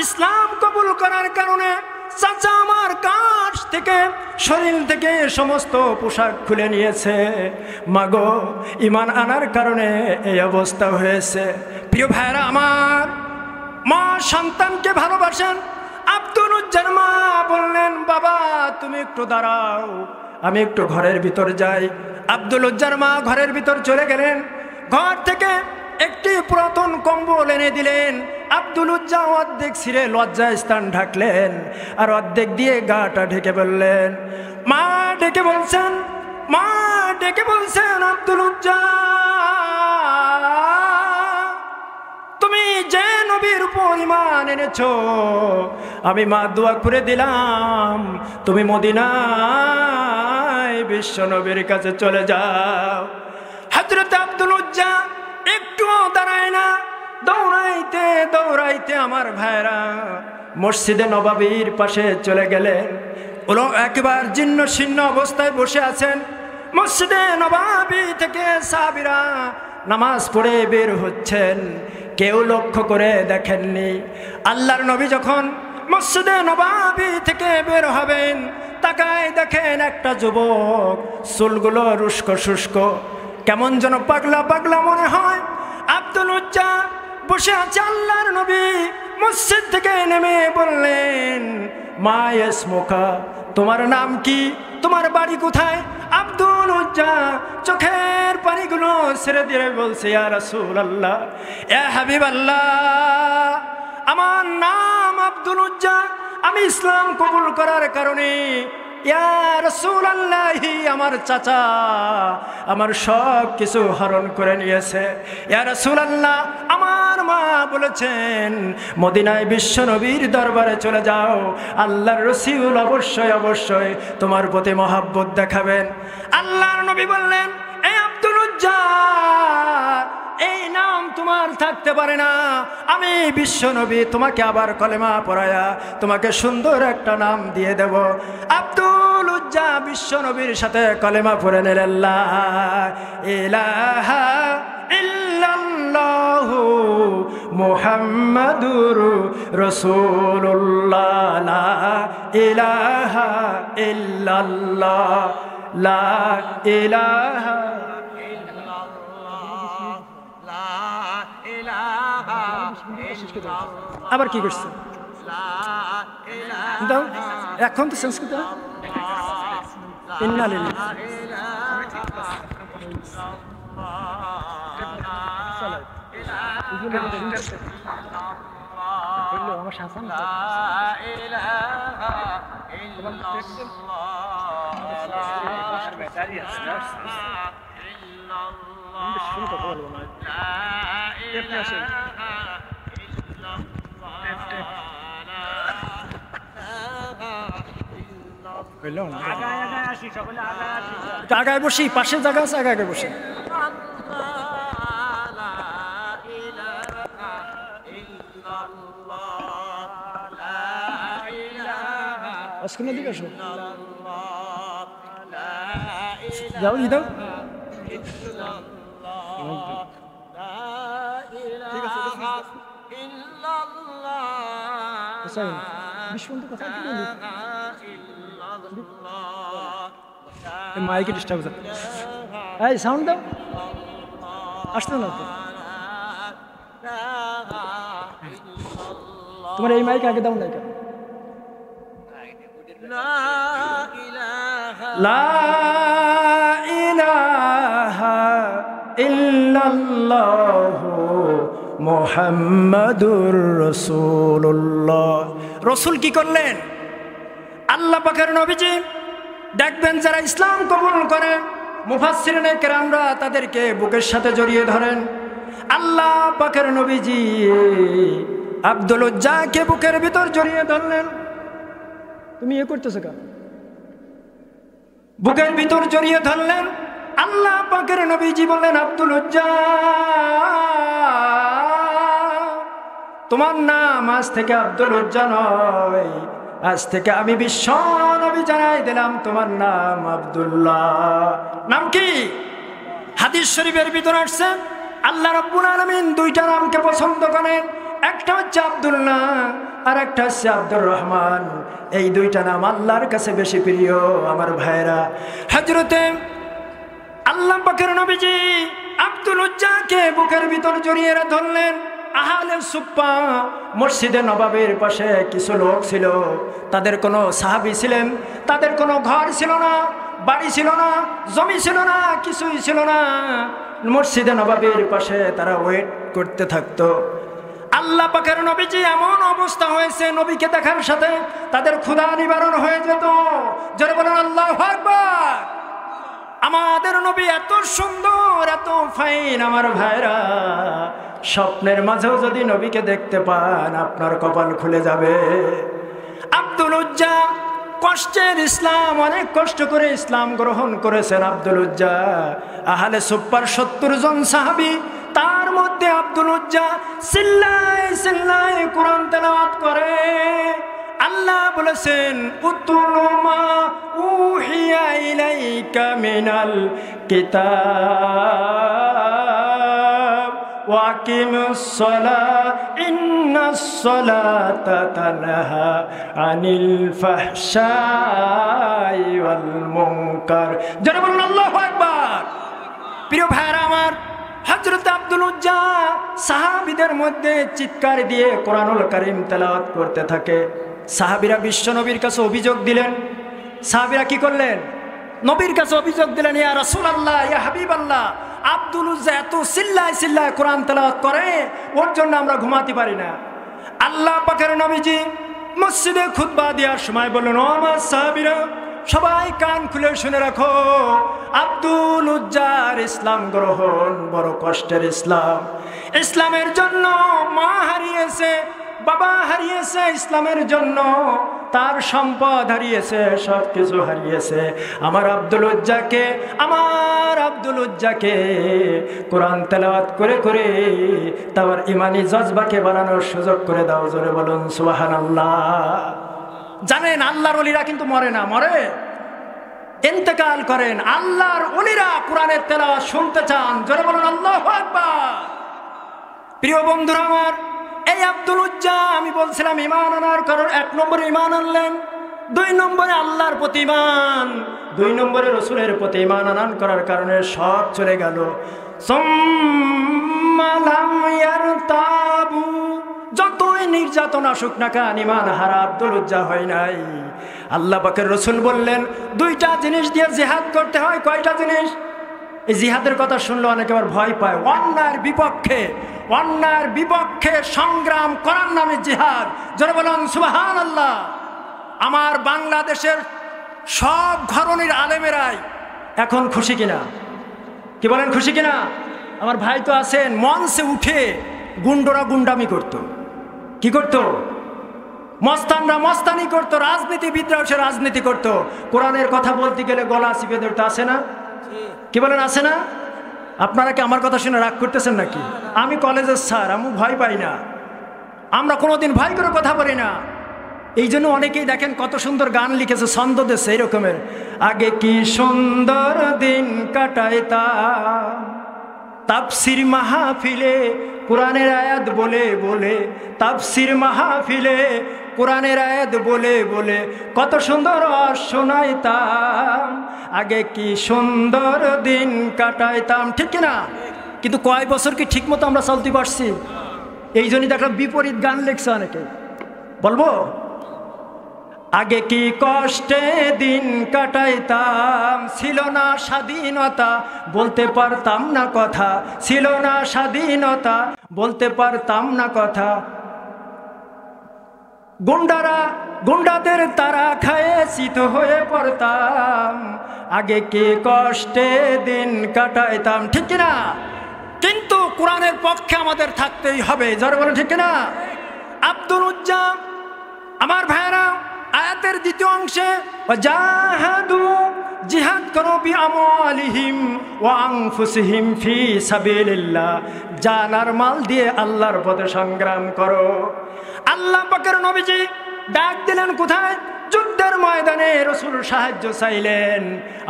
A: ইসলাম কবুল করার কারণে চাচা আমার কাছ থেকে শরীর থেকে সমস্ত পোশাক খুলে নিয়েছে। মাগো ঈমান আনার কারণে এই অবস্থা হয়েছে। প্রিয় ভাইরা আমার, মা সন্তানকে ভালোবাসেন। আব্দুল উজ্জার মা বললেন, বাবা তুমি একটু দাঁড়াও, আমি একটু ঘরের ভিতর যাই। আব্দুল উজ্জার মা ঘরের ভিতর চলে গেলেন। ঘর থেকে একটি পুরাতন কম্বল এনে দিলেন। আব্দুল উজ্জা অর্ধেক ছিঁড়ে লজ্জায় স্থান ঢাকলেন আর অর্ধেক দিয়ে গাটা ঢেকে বললেন। মা ডেকে বলছেন, মা ডেকে বলছেন, আব্দুল উজ্জা তুমি যে নবীর উপর ঈমান এনেছো, আমি মা দোয়া করে দিলাম তুমি মদিনায় বিশ্ব নবীর কাছে চলে যাও। হযরত আব্দুল উজ্জা একটুও দাঁড়ায় না, দৌড়াইতে দৌড়াইতে আমার ভাইরা মসজিদে নববীর পাশে চলে গেলেন। ওরা একেবারে জীর্ণ শীর্ণ অবস্থায় বসে আছেন। মসজিদে নববী থেকে সাহাবীরা নামাজ পড়ে বের হচ্ছেন। কেউ লক্ষ্য করে দেখেননি। আল্লাহর নবী যখন মসজিদে নববী থেকে বের হবেন, তাকায় দেখেন একটা যুবক, চুলগুলো রুস্ক শুষ্ক, কেমন যেন পাগলা পাগলা মনে হয়। আব্দুল উজ্জা বসে আছে। আল্লাহর নবী মসজিদ থেকে নেমে বললেন, মা ইসমুকা তোমার নাম কি, তোমার বাড়ি কোথায়? আব্দুল উজ্জা চোখের পানিগুলো ছেড়ে দিয়ে বলছে, ইয়া রাসূলুল্লাহ, ইয়া হাবিবাল্লাহ, আমার নাম আব্দুল উজ্জা, আমি ইসলাম কবুল করার কারণে ইয়া রাসূলুল্লাহ আমার চাচা আমার সব কিছু হরণ করে নিয়েছে। ইয়া রাসূলুল্লাহ আমার মা বলেছেন মদিনায় বিশ্ব নবীর দরবারে চলে যাও, আল্লাহর রাসূল অবশ্যই অবশ্যই তোমার প্রতি মহব্বত দেখাবেন। আল্লাহর নবী বললেন, এই আব্দুল উজ্জা এই নাম তোমার থাকতে পারে না, আমি বিশ্ব নবী তোমাকে আবার কলেমা পড়ায়া তোমাকে সুন্দর একটা নাম দিয়ে দেব। আব্দুল উজ্জা বিশ্ব নবীর সাথে কলেমা পড়ে নিলেন, লা ইলাহা ইল্লাল্লাহু মুহাম্মাদুর রাসূলুল্লাহ, লা ইলাহা ইল্লাল্লাহ, লা ইলাহা। আবার কি করছে দাও, এখন তো সংস্কৃত আমার শাসন আগায় বসি, পাশে জায়গা আছে, আগায় বসি। দিকে আসো, যাও ই দাও। ঠিক আছে, কথা মাইকে ডিস্টার্ব হচ্ছে, এই সাউন্ড দাও, আসতো না তো। তোমার এই মাইক আগে দাও না, এটা লা ইলাহা ইল্লাল্লাহ। ইল্লাল্লাহু মুহাম্মাদুর রাসূলুল্লাহ। রসুল কি করলেন? আল্লাহ পাকের নবীজি দেখবেন যারা ইসলাম কবুল করে মুফাসসিরিনে কেরামরা তাদেরকে বুকের সাথে জড়িয়ে ধরেন। আল্লাহ পাকের নবীজি আব্দুল উজ্জাকে বুকের ভিতর জড়িয়ে ধরলেন। তুমি এ করতেছো কেন? বুকের ভিতর জড়িয়ে ধরলেন। আল্লাহ পাকের নবীজি বললেন, আব্দুল উজ্জা তোমার নাম আজ থেকে আব্দুল উজ্জা নয়, আজ থেকে আমি বিশ্ব নবী জানাই দিলাম তোমার নাম আব্দুল্লাহ। নাম কি? হাদিস শরীফের ভিতর আসছে আল্লাহ রাব্বুল আলামিন দুইটা নামকে পছন্দ করেন, একটা হচ্ছে আব্দুল্লাহ আর একটা হচ্ছে আব্দুর রহমান। এই দুইটা নাম আল্লাহর কাছে বেশি প্রিয় আমার ভাইরা। হযরতে আল্লাহ পাকের নবীজি আব্দুল উজ্জাকে বুকের ভিতর জড়িয়ে ধরলেন। আহলে সুফফা মসজিদে নববীর পাশে কিছু লোক ছিল, তাদের কোনো সাহাবী ছিলেন, তাদের কোনো ঘর ছিল না, বাড়ি ছিল না, জমি ছিল না, কিছুই ছিল না। মসজিদে নববীর পাশে তারা ওয়েট করতে থাকতো। আল্লাহ পাকের নবীজি এমন অবস্থা হয়েছে নবীকে দেখার সাথে তাদের ক্ষুধা নিবারণ হয়ে যেত। যারা বলেন আল্লাহু আকবার। আমাদের নবী এত সুন্দর, এত ফাইন আমার ভাইরা, স্বপ্নের মাঝেও যদি নবীকে দেখতে পান আপনার কপাল খুলে যাবে। আব্দুল উজ্জা কষ্টের ইসলাম, অনেক কষ্ট করে ইসলাম গ্রহণ করেছেন আব্দুল উজ্জা। আহলে সুফফার ৭০ জন সাহাবী, তার মধ্যে আব্দুল উজ্জা চিল্লায় চিল্লায় কোরআন তেলাওয়াত করে। আল্লাহ বলেছেন, উতলু মা উহিয়া ইলাইকা মিনাল কিতাব ওয়াকিমুস সালাত ইন্নাস সালাতা তানহা আনিল ফাহশাই ওয়াল মুনকার। যারা বলুন আল্লাহু আকবার। প্রিয় ভাইরা আমার, হযরত আব্দুল উজ্জা সাহাবীদের মধ্যে চিৎকার দিয়ে কোরআনুল কারীম তেলাওয়াত করতে থাকে। সাহাবীরা বিশ্ব নবীর কাছে অভিযোগ দিলেন। সাহাবীরা কি করলেন? নবীর কাছে অভিযোগ দিলেন, ইয়া রাসূলুল্লাহ, ইয়া হাবিবাল্লাহ, আব্দুল উজ্জা এত চিল্লায় চিল্লায় কোরআন তেলাওয়াত করে, ওর জন্য আমরা ঘুমাতে পারি না। আল্লাহ পাকের নবীজি মসজিদে খুতবা দেওয়ার সময় বললেন, ও আমার সাহাবীরা, সবাই কান খুলে শুনে রাখো, আব্দুল উজ্জার ইসলাম গ্রহণ বড় কষ্টের ইসলাম। ইসলামের জন্য মা হারিয়েছে, বাবা হারিয়েছে, ইসলামের জন্য তার সম্পদ হারিয়েছে, সব কিছু হারিয়েছে। আমার আব্দুল উজ্জাকে কোরআন তেলাওয়াত করে করে তার ইমানি জজবাকে বাড়ানোর সুযোগ করে দাও। জোরে বলুন সুবহানাল্লাহ। জানেন আল্লাহর ওলিরা কিন্তু মরে না, মরে ইন্তেকাল করেন। আল্লাহর ওলিরা কোরআনের তেলাওয়াত শুনতে চান। জোরে বলুন আল্লাহু আকবার। প্রিয় বন্ধুরা আমার, এই আব্দুল উজ্জা আমি বলছিলাম ঈমান আনার কারণ ১ নম্বরে ঈমান আনলেন, ২ নম্বরে আল্লাহর প্রতি ঈমান, ২ নম্বরে রাসূলের প্রতি ঈমান আনার করার কারণে সব চলে গেল। সুম্মা লাম ইয়ারতাবু, যতই নির্যাতন আসুক না কেন ঈমান হারা আব্দুল উজ্জা হয় নাই। আল্লাহ পাকের রাসূল বললেন ২টা জিনিস দিয়ে জিহাদ করতে হয়। কয়টা জিনিস? এই জিহাদের কথা শুনলে অনেকে আবার ভয় পায়। অন্যায়ের বিপক্ষে সংগ্রাম করার নামে জিহাদ। যারা বলেন সুবহানাল্লাহ। আমার বাংলাদেশের সব ধরনের আলেমেরাই এখন খুশি কিনা? কি বলেন, খুশি কিনা? আমার ভাই তো আছেন, মঞ্চে উঠে গুন্ডরা গুন্ডামি করত। কি করত? মস্তানরা মস্তানি করতো, রাজনীতিবিদরা এসে রাজনীতি করতো। কোরআনের কথা বলতে গেলে গলা চিপে ধরতে আসে না? কি বলেন, আসে না? আপনারা কি আমার কথা শুনে রাগ করতেছেন নাকি? আমি কলেজের স্যার, আমি ভয় পাই না। আমরা কোনোদিন ভয় করে কথা বলি না। এই জন্য অনেকেই দেখেন কত সুন্দর গান লিখেছে, ছন্দ দেশে এরকমের, আগে কি সুন্দর দিন কাটাইতাম তাফসির মাহফিলে কোরআনের আয়াত বলে বলে, তাফসির মাহফিলে কোরআনের আয়াত বলে বলে কত সুন্দর শোনাইতাম, আগে কি সুন্দর দিন কাটাইতাম। ঠিক কিনা? কিন্তু কয় বছর কি ঠিক মতো আমরা চলতে পারছি? এই জন্যই দেখলাম বিপরীত গান লিখছে অনেকে। বলবো আগে কি কষ্টে দিন কাটাইতাম, ছিল না স্বাধীনতা বলতে পারতাম না কথা, ছিল না স্বাধীনতা বলতে পারতাম না কথা। গুন্ডাদের তারা খায়ে চিত হয়ে পড়তাম, আগে কি কষ্টে দিন কাটাইতাম। ঠিক কিনা? কিন্তু কোরআনের পক্ষে আমাদের থাকতেই হবে। যারা বলে ঠিক কিনা? আব্দুল উজ্জা আমার ভাইরা আয়াতের দ্বিতীয় অংশে জাহাদু জিহাদ করো বিআমওয়ালিহিম ওয়া আনফুসিহিম ফি সাবিলিল্লাহ, জান আর মাল দিয়ে আল্লাহর পথে সংগ্রাম করো। আল্লাহ পাকের নবীজি ডাক দিলেন কোথায়? যুদ্ধের ময়দানে রাসূল সাহায্য চাইলেন।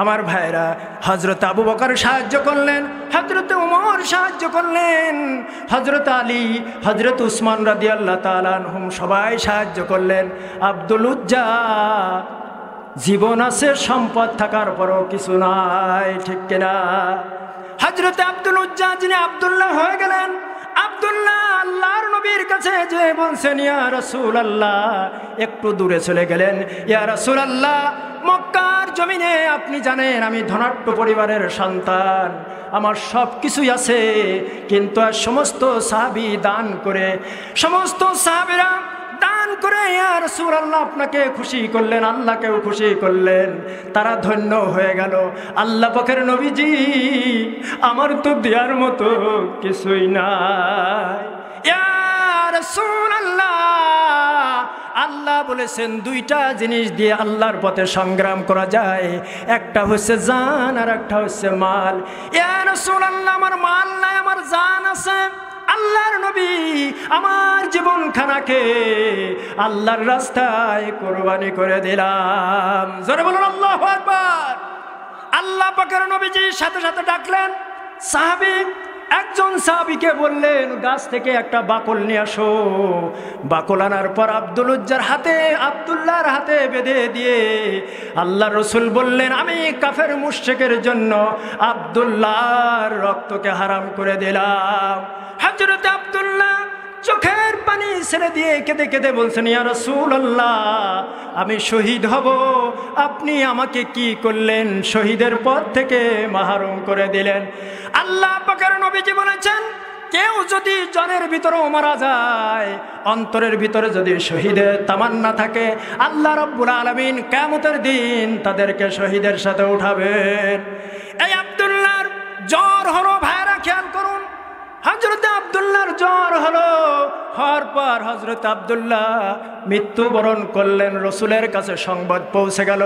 A: আমার ভাইরা হযরত আবু বকর সাহায্য করলেন, হযরত ওমর সাহায্য করলেন, হযরত আলী, হযরত উসমান রাদিয়াল্লাহু তাআলা আনহুম সবাই সাহায্য করলেন। আব্দুল উজ্জা জীবন আছে, সম্পদ থাকার পরও কিছু নাই। ঠিক কিনা? হযরত আব্দুল উজ্জা যিনি আব্দুল্লাহ হয়ে গেলেন, আব্দুল্লাহ আল্লাহর নবীর কাছে যে বলছেন ইয়া রাসূলুল্লাহ, একটু দূরে চলে গেলেন। ইয়া রাসূলুল্লাহ, মক্কার জমিনে আপনি জানেন আমি ধনাঢ্য পরিবারের সন্তান, আমার সব কিছুই আছে, কিন্তু আর সমস্ত সাহাবী দান করে, সমস্ত সাহাবীরা দান করে ইয়া রাসূলুল্লাহ আপনাকে খুশি করলেন, আল্লাহকেও খুশি করলেন, তারা ধন্য হয়ে গেল। আল্লাহ পাকের নবীজি আমার তো দেওয়ার মতো কিছুই নাই। ইয়া রাসূলুল্লাহ, আল্লাহ বলেছেন দুইটা জিনিস দিয়ে আল্লাহর পথে সংগ্রাম করা যায়, একটা হচ্ছে জান আর একটা হচ্ছে মাল। ইয়া রাসূলুল্লাহ, আমার মাল নাই, আমার জান আছে। আল্লাহর নবী আমার জীবনখানাকে আল্লাহর রাস্তায় কোরবানি করে দিলাম। জোরে বলুন আল্লাহু আকবার। আল্লাহ পাকের নবীজি সাথে সাথে ডাকলেন সাহাবী, একজন সাহাবীকে বললেন গাছ থেকে একটা বাকল নিয়ে আসো। বাকল আনার পর আব্দুল উজ্জার হাতে, আব্দুল্লাহর হাতে বেঁধে দিয়ে আল্লাহর রাসূল বললেন আমি কাফের মুশরিকের জন্য আব্দুল্লাহর রক্তকে হারাম করে দিলাম। হযরত আব্দুল্লাহ চোখের পানি ছেড়ে দিয়ে কেঁদে কেঁদে বলছেন ইয়া রাসূলুল্লাহ, আমি শহীদ হব, আপনি আমাকে কি করলেন? শহীদের পদ থেকে মাহরুম করে দিলেন। আল্লাহ পাকের নবীজি বলেছেন কেউ যদি জনের ভিতরেও মারা যায়, অন্তরের ভিতরে যদি শহীদের তামান্না থাকে, আল্লাহ রাব্বুল আলামিন কিয়ামতের দিন তাদেরকে শহীদের সাথে উঠাবেন। এই আব্দুল্লাহর জ্বর হলো, ভাইরা খেয়াল করুন, হযরত আব্দুল্লাহর জ্বর হলো, হওয়ার পর হযরত আব্দুল্লাহ মৃত্যুবরণ করলেন। রাসূলের কাছে সংবাদ পৌঁছে গেল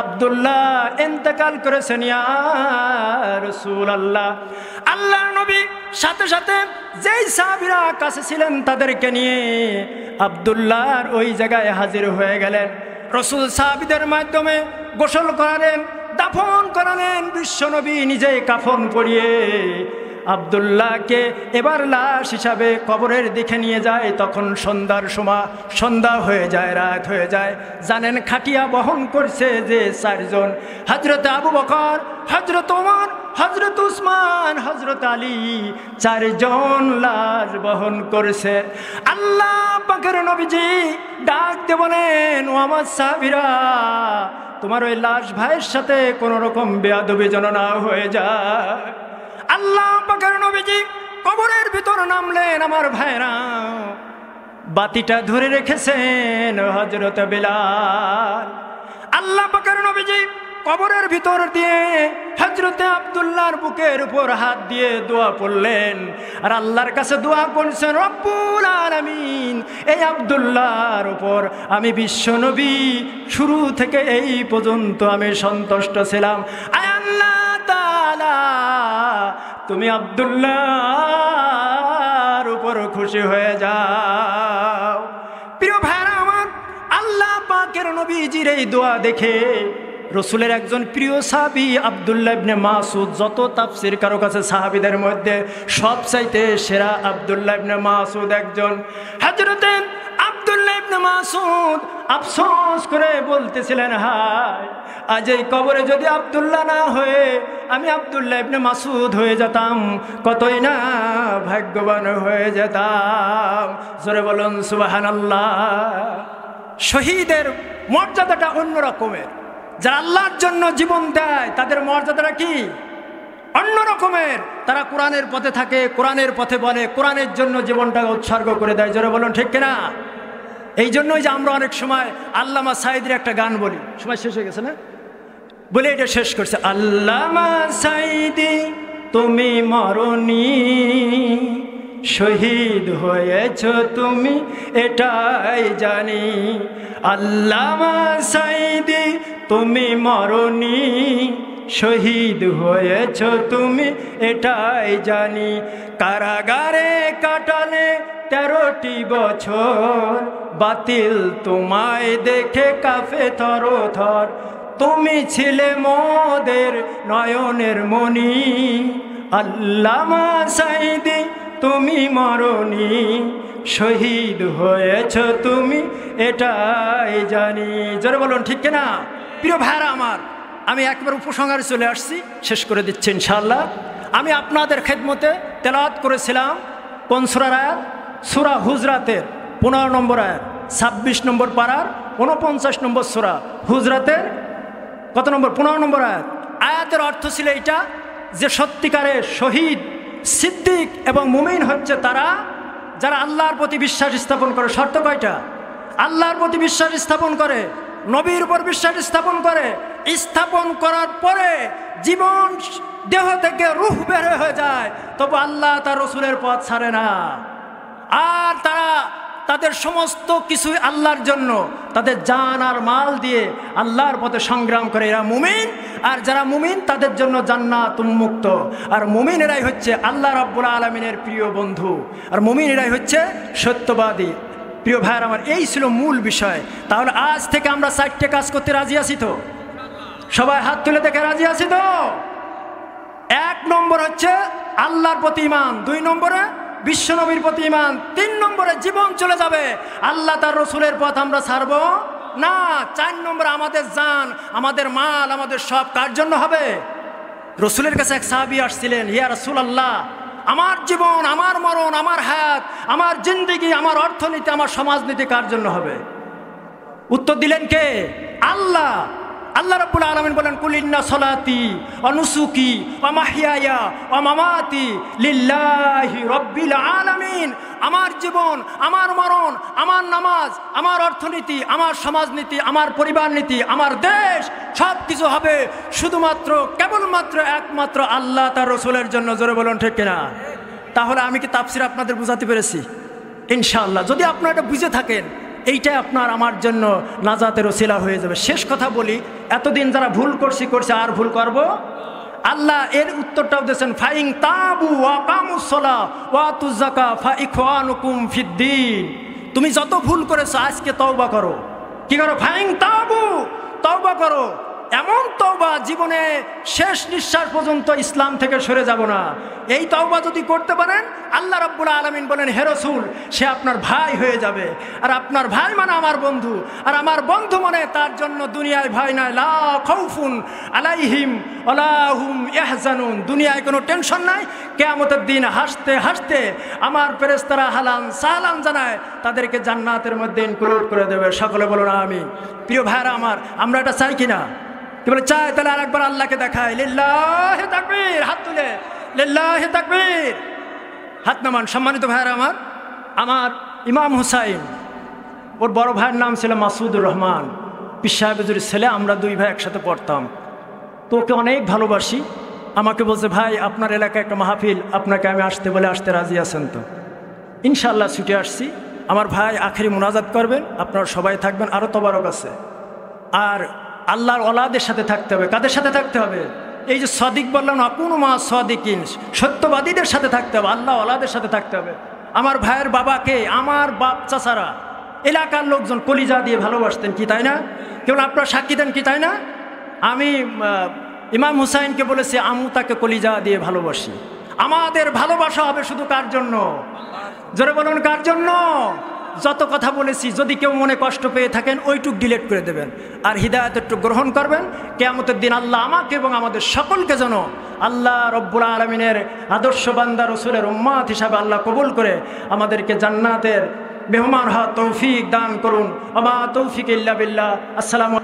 A: আব্দুল্লাহ ইন্তেকাল করেছেন। ইয়া রাসূলুল্লাহ, আল্লাহর নবী সাথে সাথে যেই সাহাবীরা কাছে ছিলেন তাদেরকে নিয়ে আব্দুল্লাহর ওই জায়গায় হাজির হয়ে গেলেন। রাসূল সাহাবীদের মাধ্যমে গোসল করালেন, দাফন করালেন। বিশ্বনবী নিজেই কাফন পরিয়ে আব্দুল্লাহকে এবার লাশ হিসাবে কবরের দিকে নিয়ে যায়। তখন সন্ধ্যার সময়, সন্ধ্যা হয়ে যায়, রাত হয়ে যায়। জানেন খাটিয়া বহন করছে যে চারজন, হযরত আবু বকর, হযরত ওমর, হযরত উসমান, হযরত আলী, চারজন লাশ বহন করছে। আল্লাহ পাকের নবীজি ডাক দিয়ে বলেন ও আমার সাহাবীরা, তোমার ওই লাশ ভাইয়ের সাথে কোনো রকম বেয়াদবি যেন না হয়ে যায়। আল্লাহ পাকের নবীজি কবরের ভিতর নামলেন। আমার ভাইরা বাতিটা ধরে রেখেছেন হযরত বিলাল। আল্লাহ পাকের নবীজি কবরের ভিতর দিয়ে হযরত আব্দুল্লাহর বুকের উপর হাত দিয়ে দোয়া পড়লেন আর আল্লাহর কাছে দোয়া করছেন রব্বুল আলামিন, এই আব্দুল্লাহর উপর আমি বিশ্বনবী শুরু থেকে এই পর্যন্ত আমি সন্তুষ্ট ছিলাম। আয় আল্লাহ তাআলা, তুমি আব্দুল্লাহর উপর খুশি হয়ে যাও। প্রিয় ভাইরা আমার, আল্লাহ পাকের নবীজির এই দোয়া দেখে রাসূলের একজন প্রিয় সাহাবী আব্দুল্লাহ ইবনে মাসউদ, যত তাফসীর কারো কাছে সাহাবীদের মধ্যে সবচাইতে সেরা আব্দুল্লাহ ইবনে মাসউদ একজন। হযরতে আব্দুল্লাহ ইবনে মাসউদ আফসোস করে বলতেছিলেন, হায় আজ এই কবরে যদি আব্দুল্লাহ না হয়ে আমি আব্দুল্লাহ ইবনে মাসউদ হয়ে যেতাম, কতই না ভাগ্যবান হয়ে যেতাম। জোরে বলুন সুবহানাল্লাহ। শহীদের মর্যাদাটা অন্য রকমের। যারা আল্লাহর জন্য জীবন দেয় তাদের মর্যাদাটা কি অন্য রকমের। তারা কোরআনের পথে থাকে, কোরআনের পথে বলে, কোরআনের জন্য জীবনটা উৎসর্গ করে দেয়। জোরে বলুন ঠিক কিনা? এই জন্যই যে আমরা অনেক সময় আল্লামা সাঈদীর একটা গান বলি, সময় শেষ হয়ে গেছে না, বলে এটা শেষ করছে, আল্লামা সাঈদী তুমি মরনি, শহীদ হয়েছ তুমি এটাই জানি। আল্লামা সাঈদী তুমি মরনি, শহীদ হয়েছ তুমি এটাই জানি। কারাগারে কাটালে 13টি বছর, বাতিল তোমায় দেখে কাঁপে থরথর। তুমি ছিলে মোদের নয়নের মণি, আল্লামা সাঈদী তুমি মরনি, শহীদ হয়েছ তুমি এটাই জানি। জোরে বলুন ঠিক কিনা? প্রিয় ভাইরা আমার, আমি একবার উপসংহারে চলে আসছি, শেষ করে দিচ্ছি ইনশাআল্লাহ। আমি আপনাদের খেদমতে তেলাওয়াত করেছিলাম কোন সূরার আয়াত? সূরা হুজরাতের 15 নম্বর আয়াত, 26 নম্বর পারার 49 নম্বর সূরা হুজরাতের কত নম্বর? 15 নম্বর আয়াত। আয়াতের অর্থ ছিল এইটা যে সত্যিকারের শহীদ, সিদ্দিক এবং মুমিন হচ্ছে তারা যারা আল্লাহর প্রতি বিশ্বাস স্থাপন করে। শর্ত কয়টা? আল্লাহর প্রতি বিশ্বাস স্থাপন করে, নবীর উপর বিশ্বাস স্থাপন করে, স্থাপন করার পরে জীবন দেহ থেকে রূহ বের হয়ে যায়, তবু আল্লাহ তার রসুলের পথ ছাড়ে না। আর তারা তাদের সমস্ত কিছু আল্লাহর জন্য তাদের জান আর মাল দিয়ে আল্লাহর পথে সংগ্রাম করে। এরা মুমিন। আর যারা মুমিন তাদের জন্য জান্নাত উন্মুক্ত। আর মুমিন এরাই হচ্ছে আল্লাহ রাব্বুল আলামিনের প্রিয় বন্ধু। আর মুমিন এরাই হচ্ছে সত্যবাদী। প্রিয় ভাইয়ের আমার, এই ছিল মূল বিষয়। তাহলে আজ থেকে আমরা 4টে কাজ করতে রাজি আছি তো? সবাই হাত তুলে দেখে রাজি আছি তো? 1 নম্বর হচ্ছে আল্লাহর প্রতি ঈমান, 2 নম্বরে বিশ্বনবীর প্রতি ঈমান, 3 নম্বরে জীবন চলে যাবে, আল্লাহ তার রসুলের পথ আমরা ছাড়ব না। 4 নম্বরে আমাদের জান, আমাদের মাল, আমাদের সব কার জন্য হবে? রসুলের কাছে এক সাহাবী আসছিলেন, ইয়া রাসূলুল্লাহ, আমার জীবন, আমার মরণ, আমার হায়াত, আমার জিন্দেগি, আমার অর্থনীতি, আমার সমাজনীতি কার জন্য হবে? উত্তর দিলেন কে? আল্লাহ। আল্লাহ রাব্বুল আলামিন বলেন, কুল ইন্না সলাতি ওয়া নুসুকি ওয়া মাহইয়ায়া ওয়া মামাতি লিল্লাহি রাব্বিল আলামিন। আমার জীবন, আমার মরণ, আমার নামাজ, আমার অর্থনীতি, আমার সমাজনীতি, আমার পরিবার নীতি, আমার দেশ, সব কিছু হবে শুধুমাত্র কেবলমাত্র একমাত্র আল্লাহ তার রসুলের জন্য। জোরে বলুন ঠিক কিনা? তাহলে আমি কি তাফসীর আপনাদের বুঝাতে পেরেছি? ইনশাআল্লাহ। যদি আপনারা এটা বুঝে থাকেন, এইটাই আপনার আমার জন্য নাজাতের ওসিলা হয়ে যাবে। শেষ কথা বলি, এতদিন যারা ভুল করছি আর ভুল করব, আল্লাহ এর উত্তরটাও দিয়েছেন, ফাইং তাবু ওয়া কামুস সালাহ ওয়া আতুজ যাকাত ফা ইখওয়ানুকুম ফিদ্দিন। তুমি যত ভুল করেছো আজকে তওবা করো। কি করো? ফাইং তাবু, তওবা করো। এমন তওবা জীবনে শেষ নিঃশ্বাস পর্যন্ত ইসলাম থেকে সরে যাব না। এই তওবা যদি করতে পারেন, আল্লাহ রাব্বুল আলামিন বলেন, হে রাসূল, সে আপনার ভাই হয়ে যাবে। আর আপনার ভাই মানে আমার বন্ধু, আর আমার বন্ধু মানে তার জন্য দুনিয়ায় ভয় নাই। লা খাউফুন আলাইহিম ওয়ালা হুম ইয়াহজানুন। দুনিয়ায় কোনো টেনশন নাই। কিয়ামতের দিন হাসতে হাসতে আমার ফেরেশতারা হালান সালাম জানায়, তাদেরকে জান্নাতের মধ্যে ইনক্লুড করে দেবে। সকলে বলুন আমিন। প্রিয় ভাইরা আমার, আমরা এটা চাই কিনা? কি বলে চাই? তাহলে আরেকবার আল্লাহকে দেখায়, লিল্লাহি তাকবীর, হাত তুলে লিল্লাহি তাকবীর, হাত নামান। সম্মানিত ভাইরা আমার, আমার ইমাম হুসাইন, ওর বড় ভাইয়ের নাম ছিল মাসুদুর রহমান, পীর সাহেব হুজুরের ছেলে। আমরা 2 ভাই একসাথে পড়তাম। তো ওকে অনেক ভালোবাসি। আমাকে বলছে, ভাই আপনার এলাকায় একটা মাহফিল, আপনাকে আমি আসতে বলে, আসতে রাজি আছেন তো? ইনশাআল্লাহ ছুটে আসছি। আমার ভাই আখেরি মুনাজাত করবেন, আপনারা সবাই থাকবেন। আরও তবারক আছে। আর আল্লাহর ওলাদের সাথে থাকতে হবে। কাদের সাথে থাকতে হবে? এই যে সদিক বললাম, আকুনু মা সদিকিন, সত্যবাদীদের সাথে থাকতে হবে, আল্লাহ ওলাদের সাথে থাকতে হবে। আমার ভাইয়ের বাবাকে আমার বাপ চাচারা, এলাকার লোকজন কলিজা দিয়ে ভালোবাসতেন, কি তাই না? কেবল আপনারা সাক্ষী দেন, কি তাই না? আমি ইমাম হুসাইনকে বলেছি, আমু তাকে কলিজা দিয়ে ভালোবাসি। আমাদের ভালোবাসা হবে শুধু কার জন্য? জোরে বলুন, কার জন্য? যত কথা বলেছি, যদি কেউ মনে কষ্ট পেয়ে থাকেন, ওইটুক ডিলিট করে দেবেন, আর হিদায়াতটুক গ্রহণ করবেন। কিয়ামতের দিন আল্লাহ আমাকে এবং আমাদের সকলকে যেন আল্লাহ রব্বুল আলামিনের আদর্শ বান্দা, রসুলের উম্মাত হিসাবে আল্লাহ কবুল করে আমাদেরকে জান্নাতের বেহমান তৌফিক দান করুন। আমা তৌফিক ইল্লা বিল্লাহ। আসসালামু